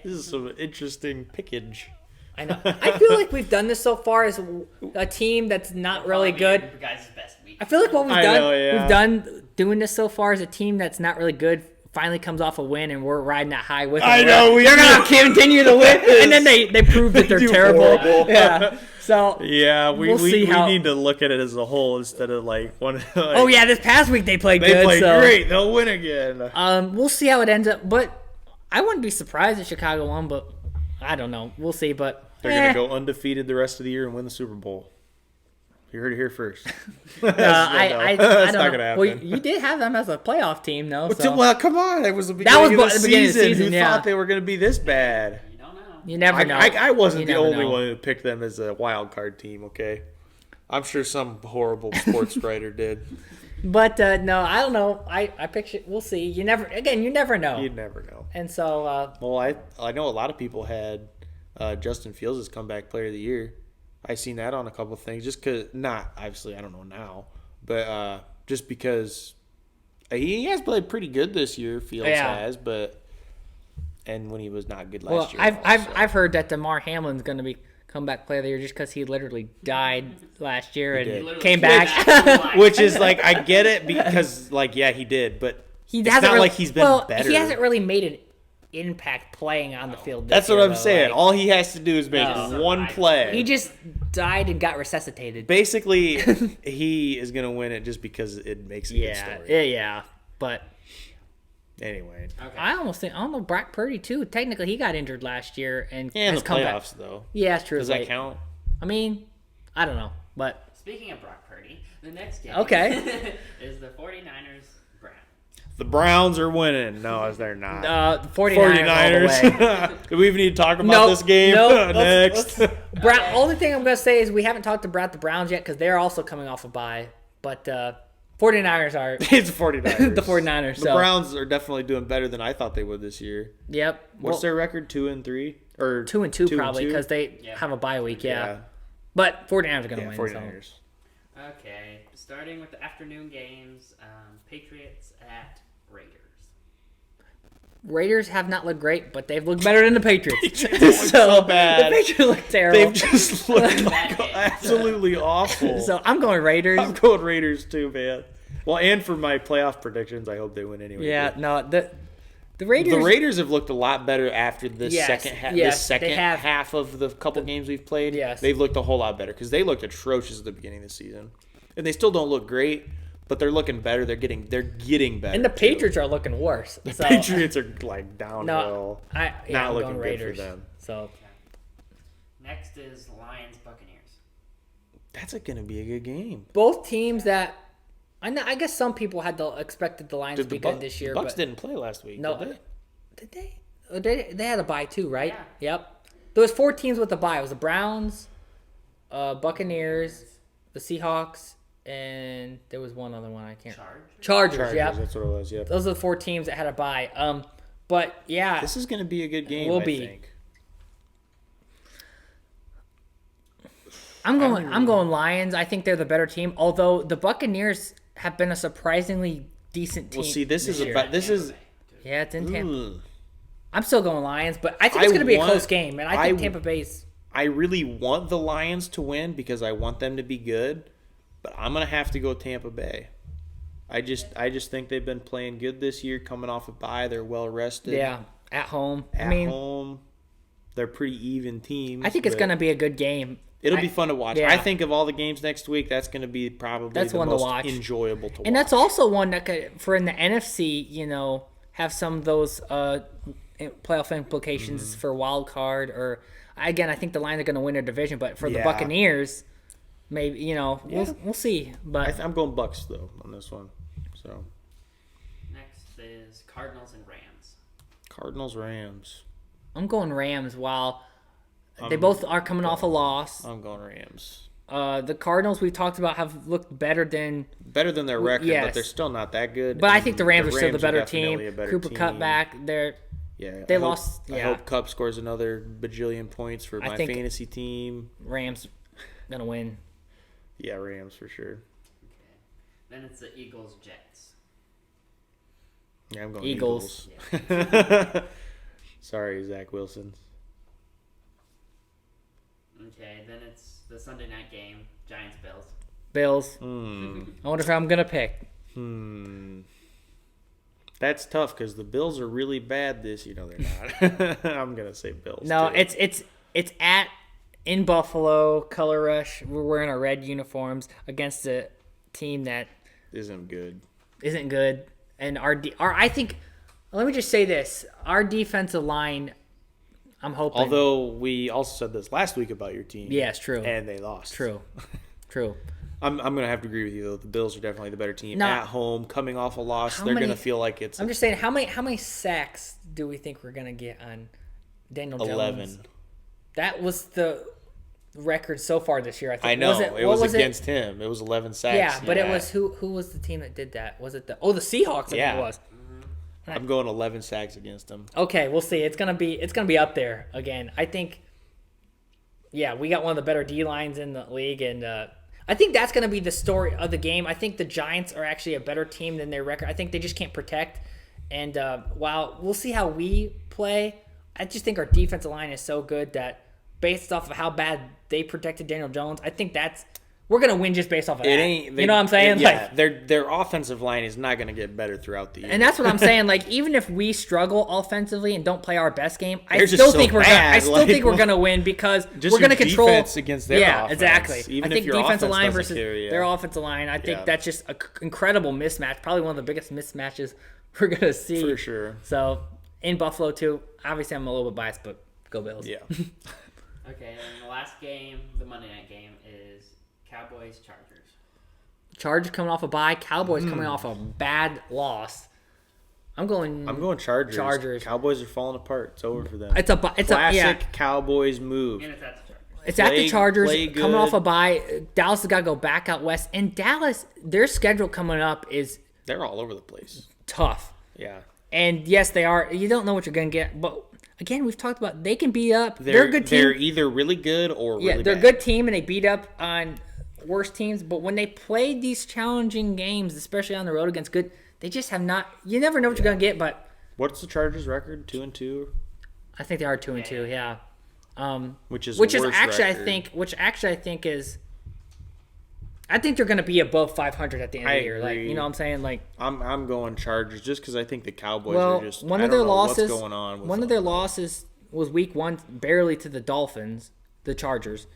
This is some interesting pickage. I know. I feel like we've done this so far as a team that's not really good. I feel like what we've done doing this so far as a team that's not really good finally comes off a win, and we're riding that high with them. I know. They're going to continue to win, and then they prove that they're terrible. Horrible. Yeah. So we need to look at it as a whole instead of one. Oh yeah, this past week they played good. They played great. They'll win again. We'll see how it ends up, but I wouldn't be surprised if Chicago won, but I don't know. We'll see, but they're going to go undefeated the rest of the year and win the Super Bowl. You heard it here first. That's not going to happen. Well, you did have them as a playoff team, though. So. Well, come on. It was the beginning of the season. Who thought they were going to be this bad? You don't know. You never know. I wasn't the only one who picked them as a wild card team, okay? I'm sure some horrible sports writer did. But, no, I don't know. I picture – we'll see. You never know. You never know. And so well, I know a lot of people had Justin Fields as comeback player of the year. I seen that on a couple of things, just because obviously I don't know now, but just because he has played pretty good this year. Fields has, and when he was not good last year. I've heard that DeMar Hamlin's going to be comeback player of the year just because he literally died last year and came back. Which is like, I get it because, like, yeah, he did, but it's not really, like he's been better. He hasn't really made an impact playing on the field. That's what I'm saying. All he has to do is make one play. He just died and got resuscitated. Basically, he is going to win it just because it makes a good story. Yeah, but anyway. Okay. I don't know, Brock Purdy, too. Technically, he got injured last year and in has the come playoffs, back. Though. Yeah, it's true. Does that count? I mean, I don't know, but... Speaking of Brock Purdy, the next game is the 49ers Browns. The Browns are winning. No, they're not. 49ers. Do we even need to talk about this game? Next. Only thing I'm going to say is we haven't talked about the Browns yet because they're also coming off a bye. But 49ers are. It's 49ers. The 49ers. The Browns are definitely doing better than I thought they would this year. Yep. What's their record? 2-3? Or 2-2 probably because they have a bye week. Yeah. But 49ers are going to win. 49ers. So. Okay. Starting with the afternoon games, Patriots at Raiders. Raiders have not looked great, but they've looked better than the Patriots. so bad. The Patriots look terrible. They've just looked absolutely awful. So I'm going Raiders. I'm going Raiders too, man. Well, and for my playoff predictions, I hope they win anyway. Yeah, no, the Raiders. The Raiders have looked a lot better after this second half. Yes, this second half of the couple games we've played. Yes, they've looked a whole lot better because they looked atrocious at the beginning of the season, and they still don't look great. But they're looking better. They're getting better. And the Patriots are looking worse. The Patriots are like downhill. Not looking good for them. So next is Lions Buccaneers. That's going to be a good game. Both teams that I guess some people had expected the Lions to be good this year. The Bucs didn't play last week. No, did they? They had a bye too, right? Yeah. Yep. There was 4 teams with a bye. It was the Browns, Buccaneers, the Seahawks. And there was one other one I can't. Chargers. Yeah, that's what it was. Yeah, those are the 4 teams that had a bye. But yeah, this is going to be a good game. I think. I'm going Lions. I think they're the better team. Although the Buccaneers have been a surprisingly decent team. Well, see, this is yeah, it's in Tampa. I'm still going Lions, but I think it's going to be a close game, and I think Tampa Bay's. I really want the Lions to win because I want them to be good. But I'm going to have to go Tampa Bay. I just think they've been playing good this year, coming off a bye. They're well rested. Yeah, at home. Home. They're a pretty even team. I think it's going to be a good game. It'll be fun to watch. Yeah. I think of all the games next week, that's going to be probably the most enjoyable to watch. And that's also one that could, for in the NFC, have some of those playoff implications for wild card. Or again, I think the Lions are going to win their division, but for the Buccaneers. Maybe we'll see, but I'm going Bucs though on this one. So next is Cardinals and Rams. Rams. I'm going Rams. While they both are coming off a loss, I'm going Rams. The Cardinals we talked about have looked better than their record, but they're still not that good. But I think the Rams are still the better team. Cooper Kupp back. They lost. I hope Kupp scores another bajillion points for my fantasy team. Rams gonna win. Yeah, Rams for sure. Okay. Then it's the Eagles-Jets. Yeah, I'm going Eagles. Sorry, Zach Wilson. Okay, then it's the Sunday night game, Giants-Bills. Bills. I wonder if I'm going to pick. That's tough because the Bills are really bad this year. No, they're not. I'm going to say Bills. No, too. it's at... In Buffalo, Color Rush, we're wearing our red uniforms against a team that isn't good. And I think, let me just say this: our defensive line, I'm hoping. Although we also said this last week about your team. Yeah, it's true. And they lost. True. I'm gonna have to agree with you though. The Bills are definitely the better team at home, coming off a loss. They're gonna feel like it's. I'm just saying, how many sacks do we think we're gonna get on Daniel Jones? 11. That was the record so far this year. I think. I know it was against him. It was 11 sacks. Yeah, but it was who was the team that did that? Was it the Seahawks? I think it was. I'm going 11 sacks against them. Okay, we'll see. It's gonna be up there again. I think. Yeah, we got one of the better D lines in the league, and I think that's gonna be the story of the game. I think the Giants are actually a better team than their record. I think they just can't protect. And while we'll see how we play, I just think our defensive line is so good that based off of how bad they protected Daniel Jones, I think we're gonna win just based off of that. You know what I'm saying? Their offensive line is not gonna get better throughout the year. And that's what I'm saying. Like, even if we struggle offensively and don't play our best game, I still think we're gonna win because we're gonna control defense against their offense. Exactly. Even I think if your defensive line versus their offensive line. I think that's just an incredible mismatch. Probably one of the biggest mismatches we're gonna see for sure. So in Buffalo too. Obviously, I'm a little bit biased, but go Bills. Yeah. Okay, and the last game, the Monday night game, is Cowboys-Chargers. Chargers coming off a bye. Cowboys coming off a bad loss. I'm going Chargers. Cowboys are falling apart. It's over for them. It's a classic Cowboys move. And it's at the Chargers. It's at the Chargers coming off a bye. Dallas has got to go back out west. And Dallas, their schedule coming up is they're all over the place. Tough. Yeah. And yes, they are. You don't know what you're going to get, but again, we've talked about they can beat up. They're a good team. They're either really good or really they're bad. A good team and they beat up on worse teams. But when they play these challenging games, especially on the road against good, they just have not. You never know what you're going to get. But what's the Chargers' record? 2-2. I think they are 2-2. Yeah. Which is actually record. I think is. I think they're going to be above 500 at the end of the year. Agree. Like, you know what I'm saying? Like, I'm going Chargers just because I think the Cowboys are just. One of their losses. What's going on with one of their losses was Week 1, barely to the Dolphins, the Chargers,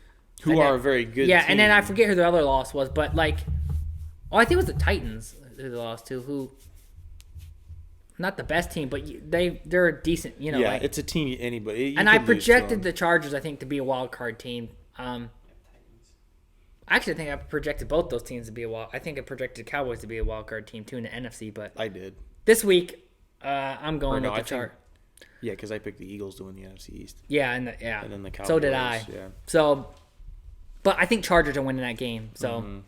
who are a very good. Yeah, team. And then I forget who their other loss was, but I think it was the Titans who they lost to. Who, not the best team, but they're a decent. Yeah, it's a team anybody. And I projected the Chargers, I think, to be a wild card team. Actually, I think I projected both those teams to be I think I projected Cowboys to be a wild card team too in the NFC. But I did this week. I'm going with the Chargers. Yeah, because I picked the Eagles to win the NFC East. Yeah, and then the Cowboys. So did I. Yeah. So, but I think Chargers are winning that game. So.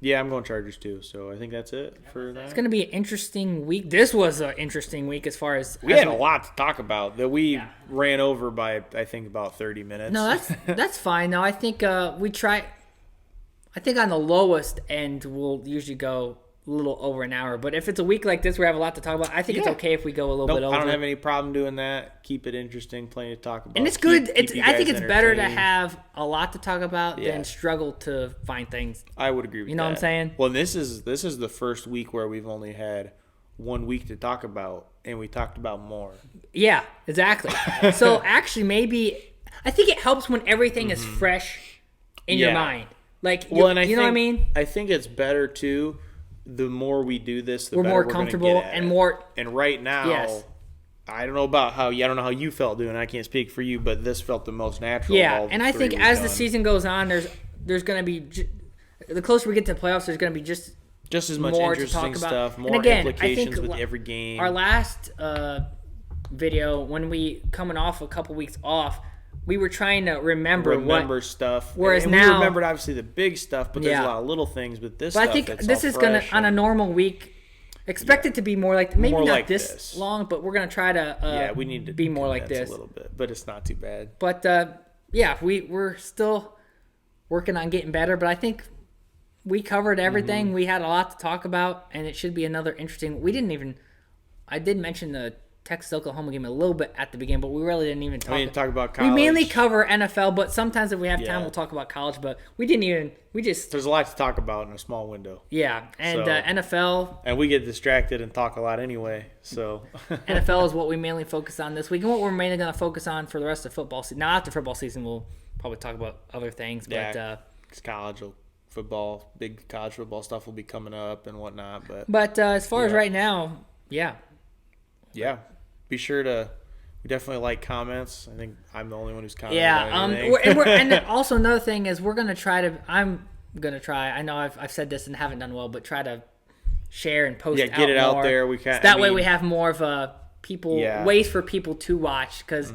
Yeah, I'm going Chargers too. So I think that's it for that. It's going to be an interesting week. This was an interesting week as far as we had a lot to talk about that we ran over by I think about 30 minutes. No, that's fine. No, I think we try. I think on the lowest end we'll usually go a little over an hour. But if it's a week like this where we have a lot to talk about, I think it's okay if we go a little bit over. I don't have any problem doing that. Keep it interesting, plenty to talk about. And it's good. I think it's better to have a lot to talk about than struggle to find things. I would agree with that. You know what I'm saying? Well, this is the first week where we've only had 1 week to talk about, and we talked about more. Yeah, exactly. So actually, maybe I think it helps when everything is fresh in your mind. Like, you know what I mean? I think it's better too. The more we do this, the we're better more comfortable and more. And right now, I don't know how you felt doing it. I can't speak for you, but this felt the most natural. Yeah, and I think as the season goes on, there's going to be the closer we get to the playoffs, there's going to be just as much more interesting to talk stuff, about. more implications with every game. Our last video, when we coming off a couple weeks off. We were trying to remember stuff. Whereas and now we remembered obviously the big stuff, but there's a lot of little things with this. But I think this is gonna on a normal week. Expect it to be more like maybe not like this long, but we're gonna try to. We need to be more like this a little bit, but it's not too bad. But we're still working on getting better. But I think we covered everything. We had a lot to talk about, and it should be another interesting. I did mention the Texas Oklahoma game a little bit at the beginning, but we really didn't even talk about college. We mainly cover NFL, but sometimes if we have time, we'll talk about college. But we didn't even. There's a lot to talk about in a small window. Yeah, and NFL. And we get distracted and talk a lot anyway. So NFL is what we mainly focus on this week, and what we're mainly going to focus on for the rest of football season. Now after football season, we'll probably talk about other things. But college football, big college football stuff will be coming up and whatnot. But as far as right now, yeah. Be sure to. We definitely like comments. I think I'm the only one who's commenting. And also another thing is we're gonna try to. I'm gonna try. I know I've said this and haven't done well, but try to share and post. Get it out there. We can. So that way we have more of a ways for people to watch because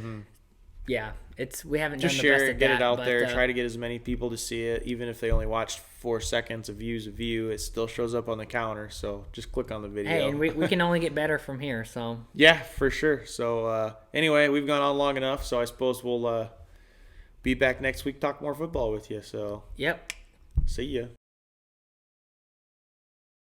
we haven't just done share the best it, get that, it out there. Try to get as many people to see it, even if they only watched 4 seconds of view. It still shows up on the counter. So just click on the video. Hey, and we can only get better from here. So yeah, for sure. So anyway, we've gone on long enough. So I suppose we'll be back next week, talk more football with you. So yep. See ya.